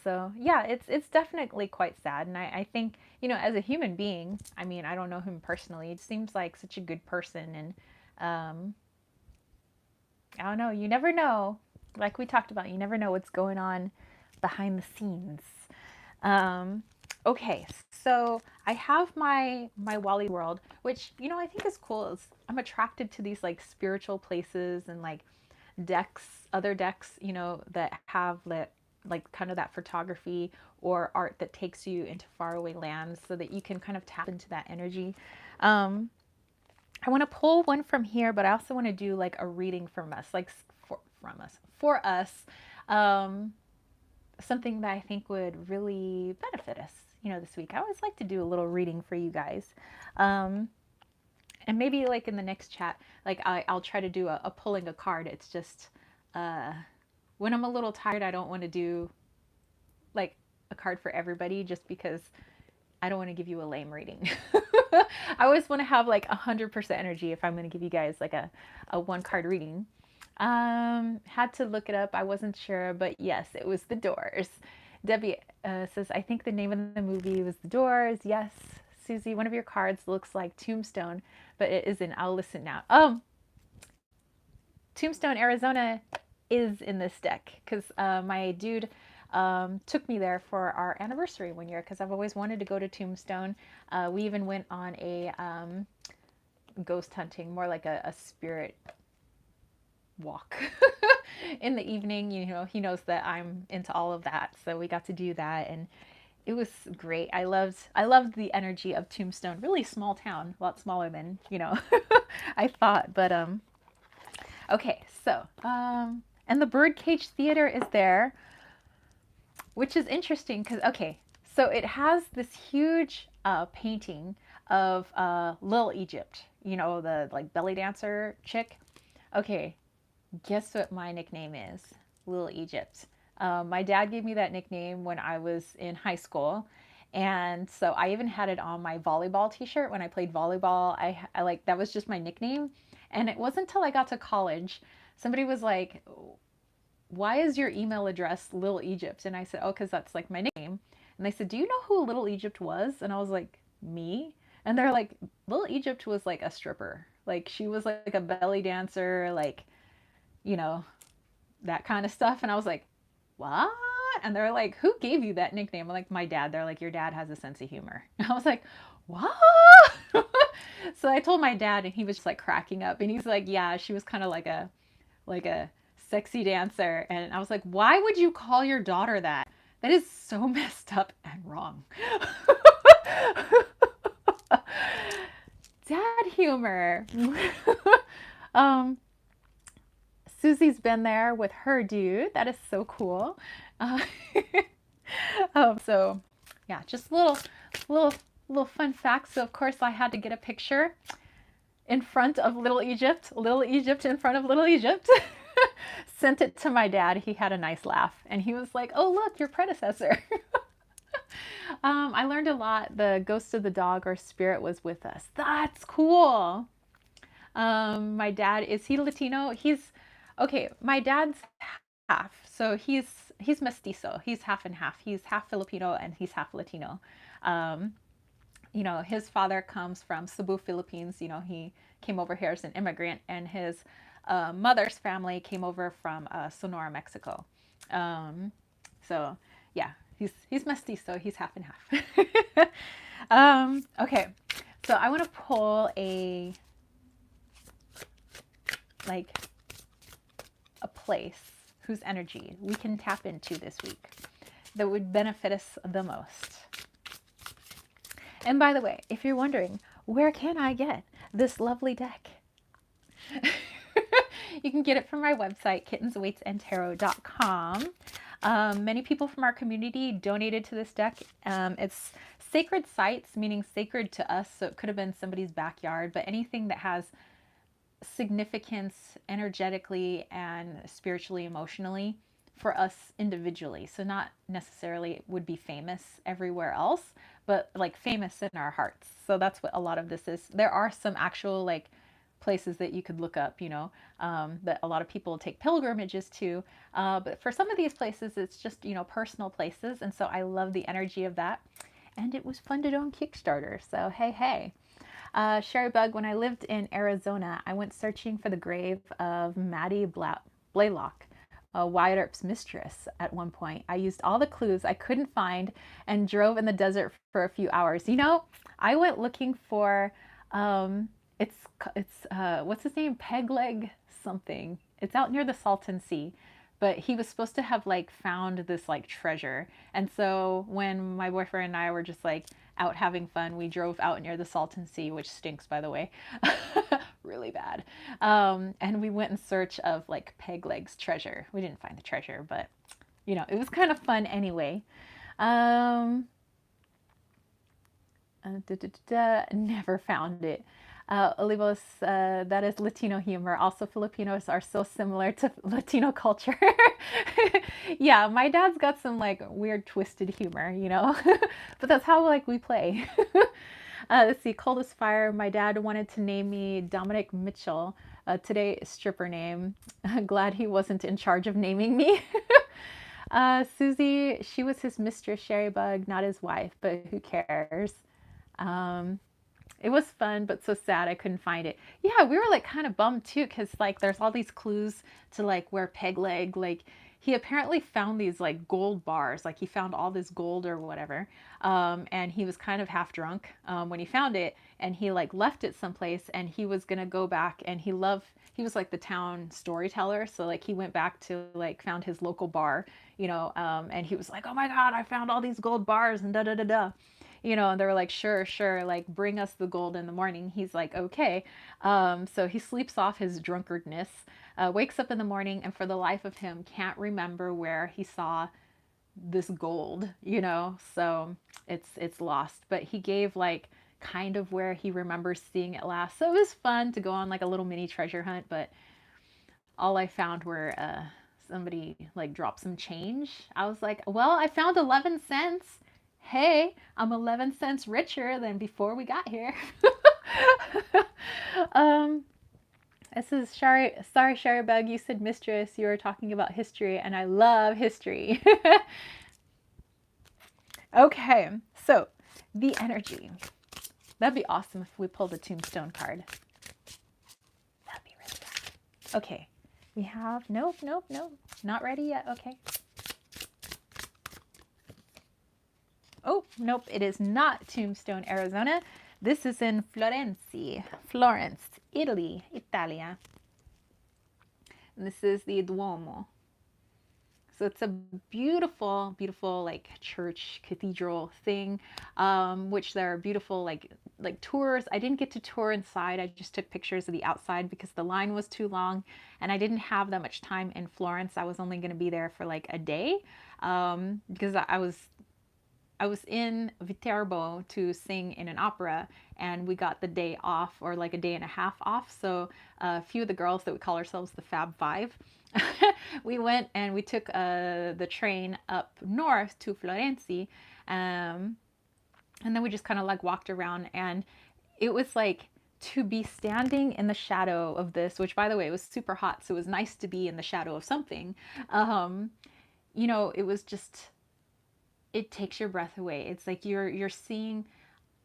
so yeah, it's definitely quite sad. And I think, as a human being, I mean, I don't know him personally. It seems like such a good person. And I don't know, you never know. Like we talked about, you never know what's going on behind the scenes. Um, okay, so I have my Wally world, which, I think is cool. I'm attracted to these like spiritual places and like decks, other decks, that have like kind of that photography or art that takes you into faraway lands so that you can kind of tap into that energy. Um, I want to pull one from here, but I also want to do like a reading from us, like for us, um, something that I think would really benefit us, this week. I always like to do a little reading for you guys. Um, and maybe like in the next chat, like I'll try to do a pulling a card. It's just uh, when I'm a little tired, I don't want to do like a card for everybody just because I don't want to give you a lame reading. I always want to have like 100% energy if I'm going to give you guys like a one card reading. Had to look it up. I wasn't sure, but yes, it was The Doors. Debbie says, I think the name of the movie was The Doors. Yes, Susie, one of your cards looks like Tombstone, but it isn't. I'll listen now. Tombstone, Arizona is in this deck because my dude took me there for our anniversary one year because I've always wanted to go to Tombstone. We even went on a ghost hunting, more like a spirit walk in the evening. He knows that I'm into all of that, so we got to do that, and it was great. I loved the energy of Tombstone. Really small town, a lot smaller than I thought. But okay, so and the Birdcage Theater is there, which is interesting because, okay, so it has this huge painting of Lil Egypt, the like belly dancer chick. Okay, guess what my nickname is? Lil Egypt. My dad gave me that nickname when I was in high school. And so I even had it on my volleyball t-shirt when I played volleyball. I like, that was just my nickname. And it wasn't until I got to college, somebody was like, why is your email address Little Egypt? And I said, oh, because that's like my name. And they said, do you know who Little Egypt was? And I was like, me? And they're like, Little Egypt was like a stripper. Like she was like a belly dancer, like, you know, that kind of stuff. And I was like, what? And they're like, who gave you that nickname? I'm like, my dad. They're like, your dad has a sense of humor. And I was like, what? So I told my dad, and he was just like cracking up. And he's like, yeah, she was kind of like a sexy dancer. And I was like, why would you call your daughter that? That is so messed up and wrong. Dad humor. um, Susie's been there with her dude. That is so cool. Uh, so yeah, just little, little fun facts. So of course I had to get a picture in front of Little Egypt in front of Little Egypt. Sent it to my dad. He had a nice laugh and he was like, oh, look, your predecessor. I learned a lot. The ghost of the dog or spirit was with us. That's cool. My dad, is he Latino? Okay, my dad's half. So he's mestizo. He's half and half. He's half Filipino and he's half Latino. Um, his father comes from Cebu, Philippines. He came over here as an immigrant, and his mother's family came over from Sonora, Mexico. So yeah, he's mestizo. He's half and half. Okay, so I want to pull a place whose energy we can tap into this week. that would benefit us the most. And by the way, if you're wondering, where can I get this lovely deck? You can get it from my website, kittensweightsandtarot.com. Many people from our community donated to this deck. It's sacred sites, meaning sacred to us, so it could have been somebody's backyard, but anything that has significance energetically and spiritually, emotionally for us individually. So not necessarily would be famous everywhere else, but like famous in our hearts. So that's what a lot of this is. There are some actual like places that you could look up, that a lot of people take pilgrimages to. But for some of these places, it's just, personal places. And so I love the energy of that. And it was funded on Kickstarter. So, hey, hey. Sherry Bug, when I lived in Arizona, I went searching for the grave of Maddie Blaylock, Wyatt Earp's mistress at one point. I used all the clues I couldn't find and drove in the desert for a few hours. I went looking for, it's what's his name? Pegleg something. It's out near the Salton Sea. But he was supposed to have like found this like treasure. And so when my boyfriend and I were just like out having fun, we drove out near the Salton Sea, which stinks, by the way, really bad. And we went in search of like Pegleg's treasure. We didn't find the treasure, but it was kind of fun anyway. Never found it. Olivos, that is Latino humor. Also, Filipinos are so similar to Latino culture. Yeah, my dad's got some like weird twisted humor, but that's how like we play. Let's see, Cold as Fire. My dad wanted to name me Dominic Mitchell. Today, stripper name. Glad he wasn't in charge of naming me. Susie, she was his mistress, Sherry Bug, not his wife, but who cares? It was fun, but so sad I couldn't find it. Yeah, we were like kind of bummed too, because like there's all these clues to like where Pegleg, like he apparently found these like gold bars, like he found all this gold or whatever, and he was kind of half drunk when he found it, and he like left it someplace, and he was gonna go back, and he was like the town storyteller, so like he went back to like found his local bar, and he was like, oh my god, I found all these gold bars and da da da da. And they were like, sure, like bring us the gold in the morning. He's like, okay. So he sleeps off his drunkardness, wakes up in the morning, and for the life of him can't remember where he saw this gold, so it's lost. But he gave like kind of where he remembers seeing it last. So it was fun to go on like a little mini treasure hunt, but all I found were somebody like dropped some change. I was like, well, I found 11 cents. Hey, I'm 11 cents richer than before we got here. This is sorry, Sherry Bug, you said mistress. You were talking about history, and I love history. Okay, so the energy. That'd be awesome if we pulled a tombstone card. That'd be really bad. Okay, we have, nope, not ready yet. Okay. Oh, nope, it is not Tombstone, Arizona. This is in Florence, Italy, Italia. And this is the Duomo. So it's a beautiful, beautiful like church cathedral thing, which there are beautiful like tours. I didn't get to tour inside. I just took pictures of the outside because the line was too long, and I didn't have that much time in Florence. I was only going to be there for like a day, because I was in Viterbo to sing in an opera, and we got the day off, or like a day and a half off. So a few of the girls that we call ourselves the Fab Five, we went and we took the train up north to Florence, and then we just kind of like walked around, and it was like to be standing in the shadow of this, which by the way, it was super hot, so it was nice to be in the shadow of something. It was just, it takes your breath away. It's like you're seeing,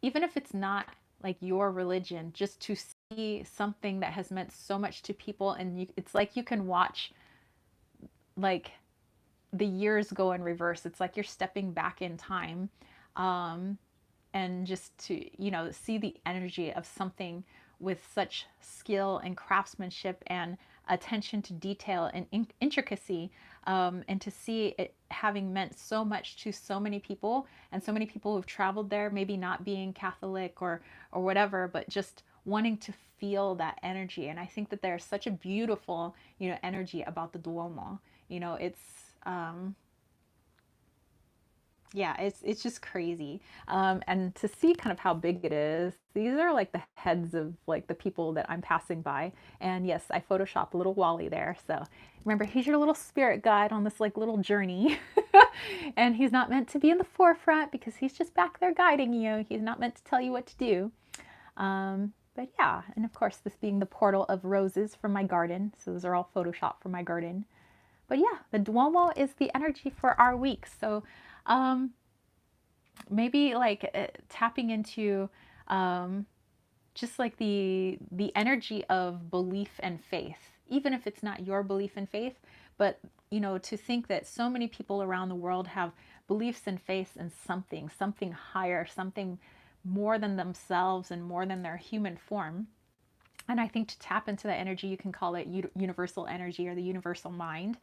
even if it's not like your religion, just to see something that has meant so much to people, and it's like you can watch like the years go in reverse. It's like you're stepping back in time, and just to see the energy of something with such skill and craftsmanship and attention to detail and intricacy, and to see it having meant so much to so many people, and so many people who've traveled there, maybe not being Catholic or whatever, but just wanting to feel that energy. And I think that there's such a beautiful, energy about the Duomo. It's yeah, it's just crazy. And to see kind of how big it is, these are like the heads of like the people that I'm passing by. And yes, I photoshopped a little Wally there. So remember, he's your little spirit guide on this like little journey. And he's not meant to be in the forefront because he's just back there guiding you. He's not meant to tell you what to do. But yeah, and of course, this being the portal of roses from my garden. So those are all photoshopped from my garden. But yeah, the Duomo is the energy for our week. So maybe like tapping into just like the energy of belief and faith, even if it's not your belief and faith, but to think that so many people around the world have beliefs and faiths in something higher, something more than themselves and more than their human form. And I think to tap into that energy, you can call it universal energy or the universal mind,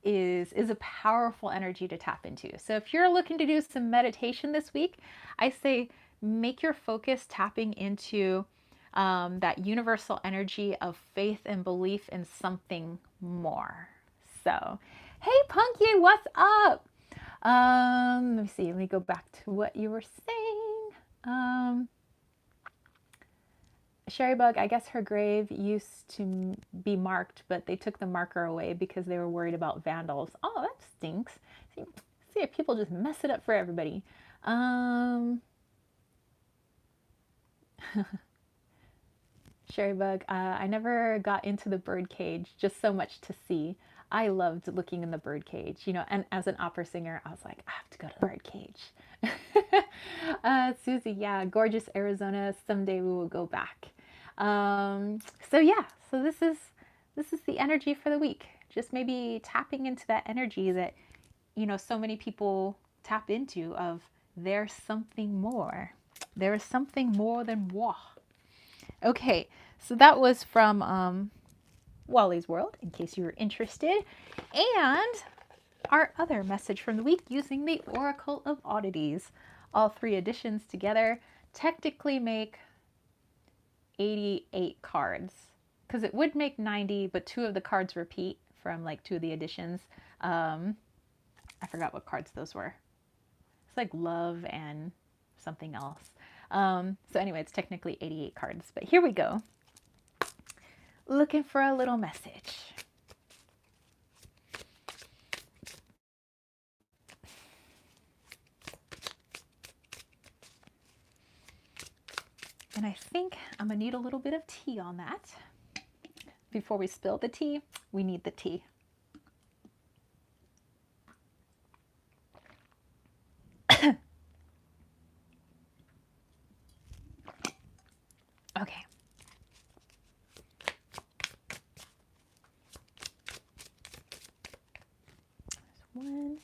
is a powerful energy to tap into. So if you're looking to do some meditation this week, I say make your focus tapping into that universal energy of faith and belief in something more. So, hey Punky, what's up? Let me see. Let me go back to what you were saying. Sherry Bug, I guess her grave used to be marked, but they took the marker away because they were worried about vandals. Oh, that stinks. See, people just mess it up for everybody. Sherry Bug, I never got into the bird cage, just so much to see. I loved looking in the bird cage, and as an opera singer, I was like, I have to go to the bird cage. Susie, yeah, gorgeous Arizona. Someday we will go back. So yeah, so this is the energy for the week. Just maybe tapping into that energy that, so many people tap into of there's something more. There is something more than moi. Okay, so that was from Wally's World, in case you were interested. And our other message from the week using the Oracle of Oddities. All three editions together technically make 88 cards, because it would make 90, but 2 of the cards repeat from like 2 of the editions. I forgot what cards those were. It's like love and something else. So anyway, it's technically 88 cards, but here we go. Looking for a little message. And I think I'm gonna need a little bit of tea on that. Before we spill the tea, we need the tea. Okay. There's one.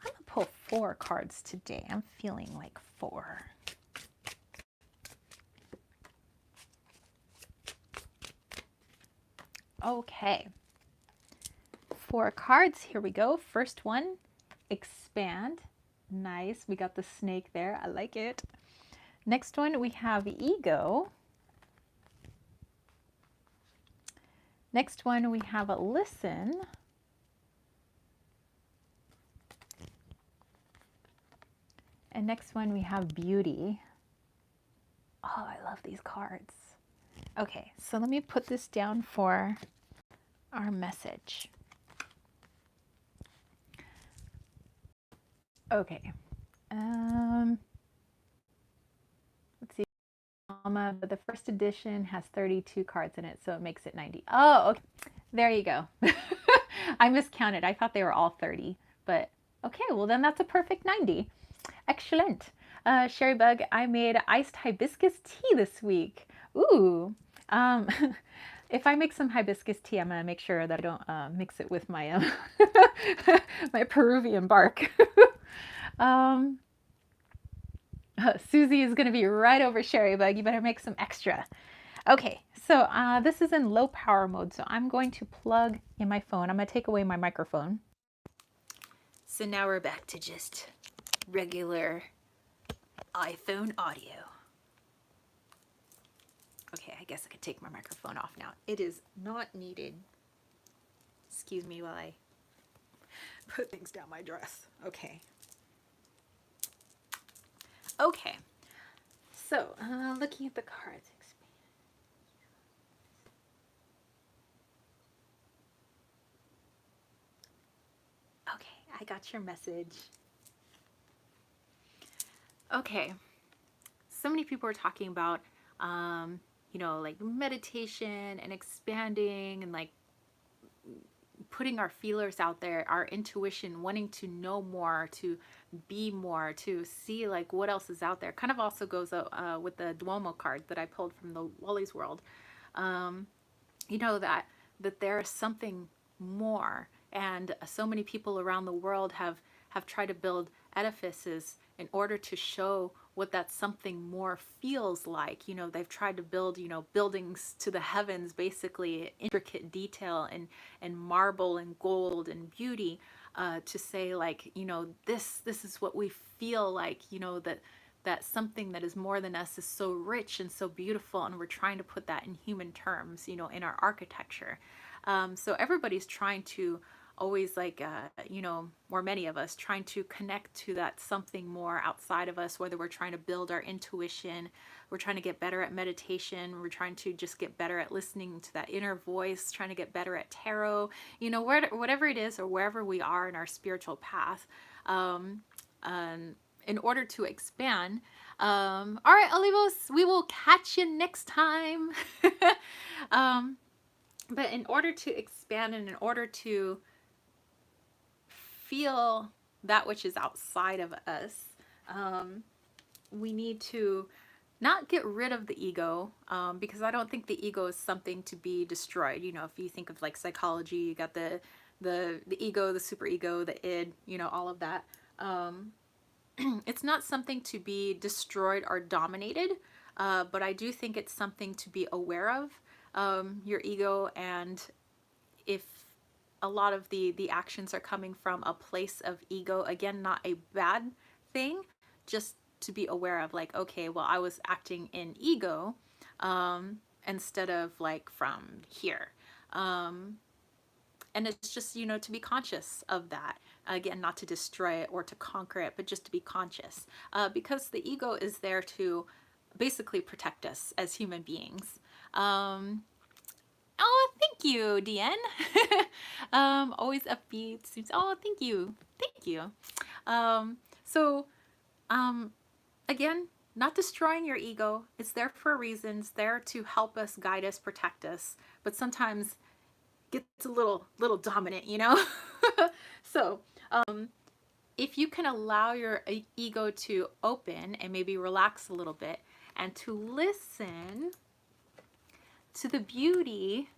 I'm gonna pull 4 cards today. I'm feeling like 4. Okay, 4 cards, here we go. First one, expand. Nice, we got the snake there, I like it. Next one, we have ego. Next one, we have a listen. And next one, we have beauty. Oh, I love these cards. Okay, so let me put this down for our message. Okay. Let's see. But the first edition has 32 cards in it, so it makes it 90. Oh, okay. There you go. I miscounted. I thought they were all 30, but okay, well then that's a perfect 90. Excellent. Sherry Bug, I made iced hibiscus tea this week. Ooh. If I make some hibiscus tea, I'm gonna make sure that I don't mix it with my my Peruvian bark. Susie is gonna be right over Sherry Bug. You better make some extra. Okay, so this is in low power mode, so I'm going to plug in my phone. I'm going to take away my microphone. So now we're back to just regular iPhone audio. Okay, I guess I could take my microphone off now. It is not needed. Excuse me while I put things down my dress. Okay. Okay. So, looking at the cards. Okay, I got your message. Okay. So many people are talking about, like meditation and expanding and like putting our feelers out there, our intuition, wanting to know more, to be more, to see like what else is out there. Kind of also goes with the Duomo card that I pulled from the Wally's World. Um, that there is something more, and so many people around the world have tried to build edifices in order to show what that something more feels like. They've tried to build buildings to the heavens, basically intricate detail and marble and gold and beauty, to say like, this is what we feel like, that something that is more than us is so rich and so beautiful, and we're trying to put that in human terms, in our architecture. So everybody's trying to always like, or many of us trying to connect to that something more outside of us, whether we're trying to build our intuition, we're trying to get better at meditation, we're trying to just get better at listening to that inner voice, trying to get better at tarot, whatever it is, or wherever we are in our spiritual path. In order to expand. All right, Olivos, we will catch you next time. But in order to expand and in order to feel that which is outside of us, we need to not get rid of the ego, because I don't think the ego is something to be destroyed. If you think of like psychology, you got the ego, the superego, the id, all of that. It's not something to be destroyed or dominated, but I do think it's something to be aware of, your ego, and if a lot of the actions are coming from a place of ego, again, not a bad thing, just to be aware of like, okay, well, I was acting in ego, instead of like from here. And it's just, to be conscious of that. Again, not to destroy it or to conquer it, but just to be conscious. Because the ego is there to basically protect us as human beings. Oh, thank you, Deanne. Always upbeat. Oh, thank you. Thank you. So, again, not destroying your ego. It's there for a reason. It's there to help us, guide us, protect us. But sometimes gets a little dominant, So, if you can allow your ego to open and maybe relax a little bit and to listen to the beauty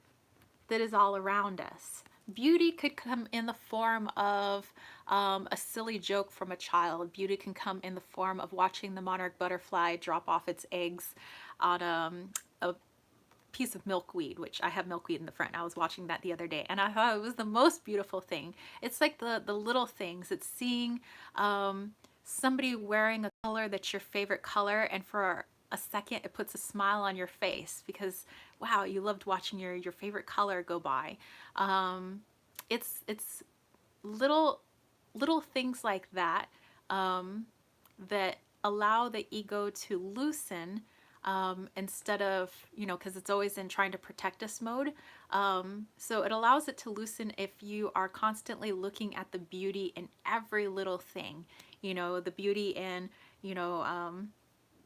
that is all around us. Beauty could come in the form of a silly joke from a child. Beauty can come in the form of watching the monarch butterfly drop off its eggs on a piece of milkweed, which I have milkweed in the front. I was watching that the other day and I thought it was the most beautiful thing. It's like the little things. It's seeing somebody wearing a color that's your favorite color, and for a second it puts a smile on your face because wow, you loved watching your favorite color go by. It's little things like that, that allow the ego to loosen, instead of, because it's always in trying to protect us mode. So it allows it to loosen if you are constantly looking at the beauty in every little thing, the beauty in,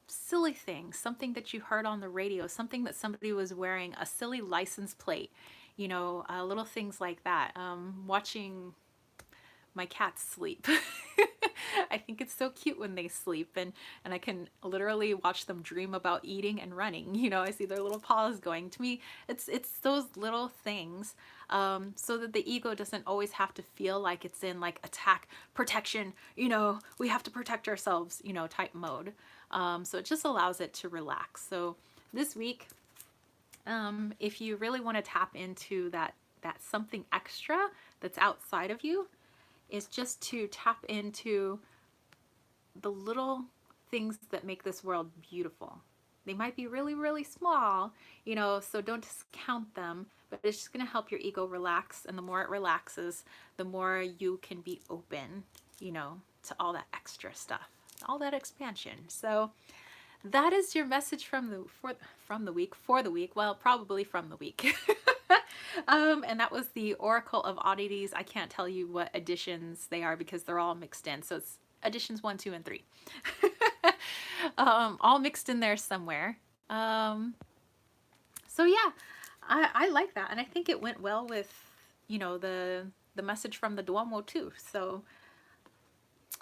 silly things, something that you heard on the radio, something that somebody was wearing, a silly license plate, little things like that. Watching my cats sleep. I think it's so cute when they sleep, and I can literally watch them dream about eating and running. I see their little paws going. To me, it's those little things, so that the ego doesn't always have to feel like it's in like attack, protection, we have to protect ourselves, type mode. So it just allows it to relax. So this week, If you really want to tap into that something extra that's outside of you, is just to tap into the little things that make this world beautiful. They might be really, really small, so don't discount them, but it's just going to help your ego relax. And the more it relaxes, the more you can be open, to all that extra stuff, all that expansion. So that is your message from the week for the week. Well, probably from the week. And that was the Oracle of Oddities. I can't tell you what editions they are because they're all mixed in. So it's editions 1, 2, and 3. All mixed in there somewhere. So yeah, I like that. And I think it went well with, the message from the Duomo too. So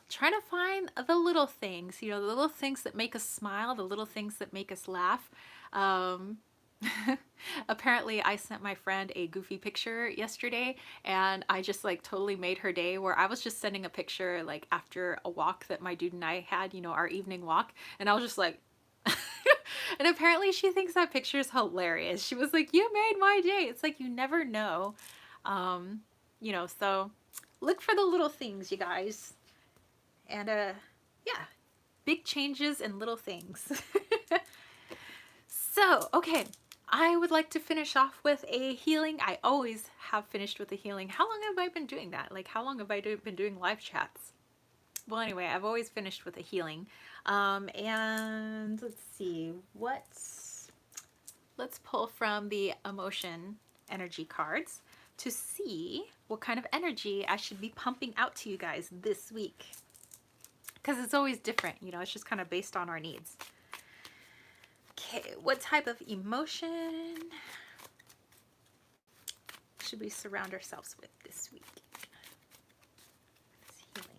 trying to find the little things, the little things that make us smile, the little things that make us laugh. Apparently I sent my friend a goofy picture yesterday, and I just like totally made her day, where I was just sending a picture like after a walk that my dude and I had, our evening walk, and I was just like and apparently she thinks that picture is hilarious. She was like, "You made my day." It's like, you never know. So look for the little things, you guys. And yeah, big changes and little things. So, okay, I would like to finish off with a healing. I always have finished with a healing. How long have I been doing that? Like, how long have I been doing live chats? Well, anyway, I've always finished with a healing. And let's see, let's pull from the emotion energy cards to see what kind of energy I should be pumping out to you guys this week. Because it's always different, it's just kind of based on our needs. Okay, what type of emotion should we surround ourselves with this week? This healing.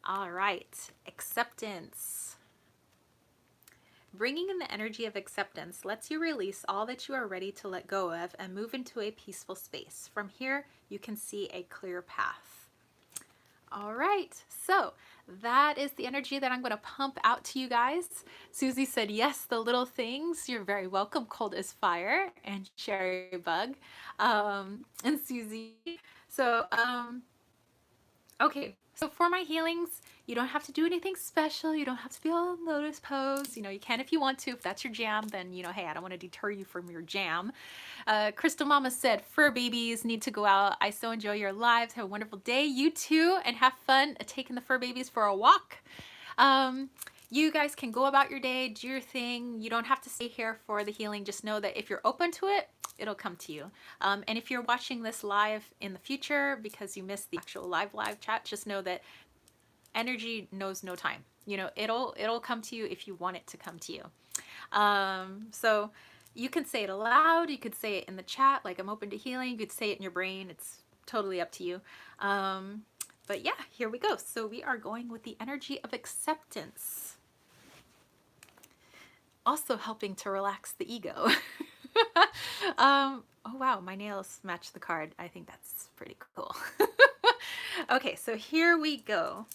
All right, acceptance. Bringing in the energy of acceptance lets you release all that you are ready to let go of and move into a peaceful space. From here, you can see a clear path. All right, so that is the energy that I'm going to pump out to you guys. Susie said, yes, the little things. You're very welcome, Cold as Fire and Cherry Bug, and Susie. So, okay, so for my healings, you don't have to do anything special. You don't have to be all in lotus pose. You can if you want to. If that's your jam, then, hey, I don't want to deter you from your jam. Crystal Mama said, fur babies need to go out. I so enjoy your lives. Have a wonderful day. You too, and have fun taking the fur babies for a walk. You guys can go about your day, do your thing. You don't have to stay here for the healing. Just know that if you're open to it, it'll come to you. And if you're watching this live in the future because you missed the actual live chat, just know that energy knows no time. It'll come to you if you want it to come to you. So you can say it aloud. You could say it in the chat, like, I'm open to healing. You could say it in your brain. It's totally up to you. But yeah, here we go. So we are going with the energy of acceptance. Also helping to relax the ego. Oh wow, my nails match the card. I think that's pretty cool. Okay, so here we go.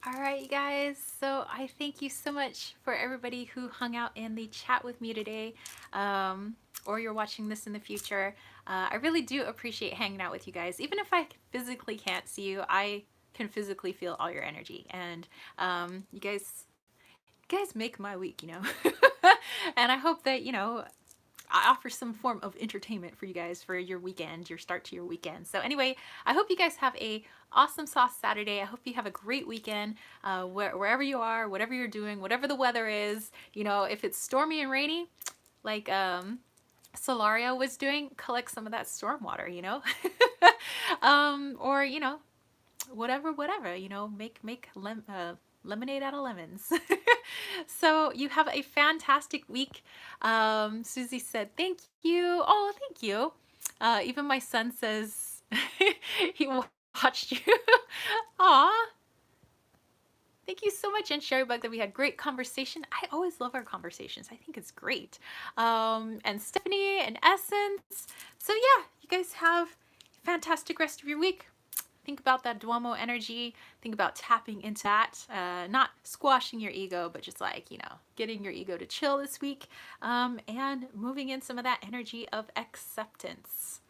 All right, you guys. So I thank you so much for everybody who hung out in the chat with me today, or you're watching this in the future. I really do appreciate hanging out with you guys. Even if I physically can't see you, I can physically feel all your energy. And you guys make my week, you know. And I hope that, you know, I offer some form of entertainment for you guys for your weekend, your start to your weekend. So anyway, I hope you guys have a awesome sauce Saturday. I hope you have a great weekend, wherever you are, whatever you're doing, whatever the weather is. You know, if it's stormy and rainy, like Solario was doing, collect some of that storm water, you know. Or you know, whatever, you know, make lemonade out of lemons. So you have a fantastic week. Susie said thank you. Oh, thank you. Even my son says he watched you. Aw, thank you so much, and Sherrybug, that we had great conversation. I always love our conversations. I think it's great. And Stephanie and Essence. So yeah, you guys have a fantastic rest of your week. Think about that Duomo energy. Think about tapping into that. Not squashing your ego, but just like, you know, getting your ego to chill this week, and moving in some of that energy of acceptance.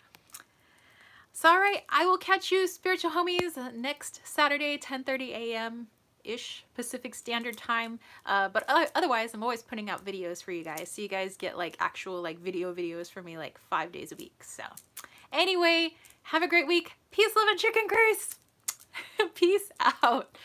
So, all right, I will catch you, spiritual homies, next Saturday, 10:30 a.m. ish Pacific Standard Time. But otherwise, I'm always putting out videos for you guys, so you guys get like actual like videos from me like 5 days a week. So anyway, have a great week. Peace, love, and chicken grease. Peace out.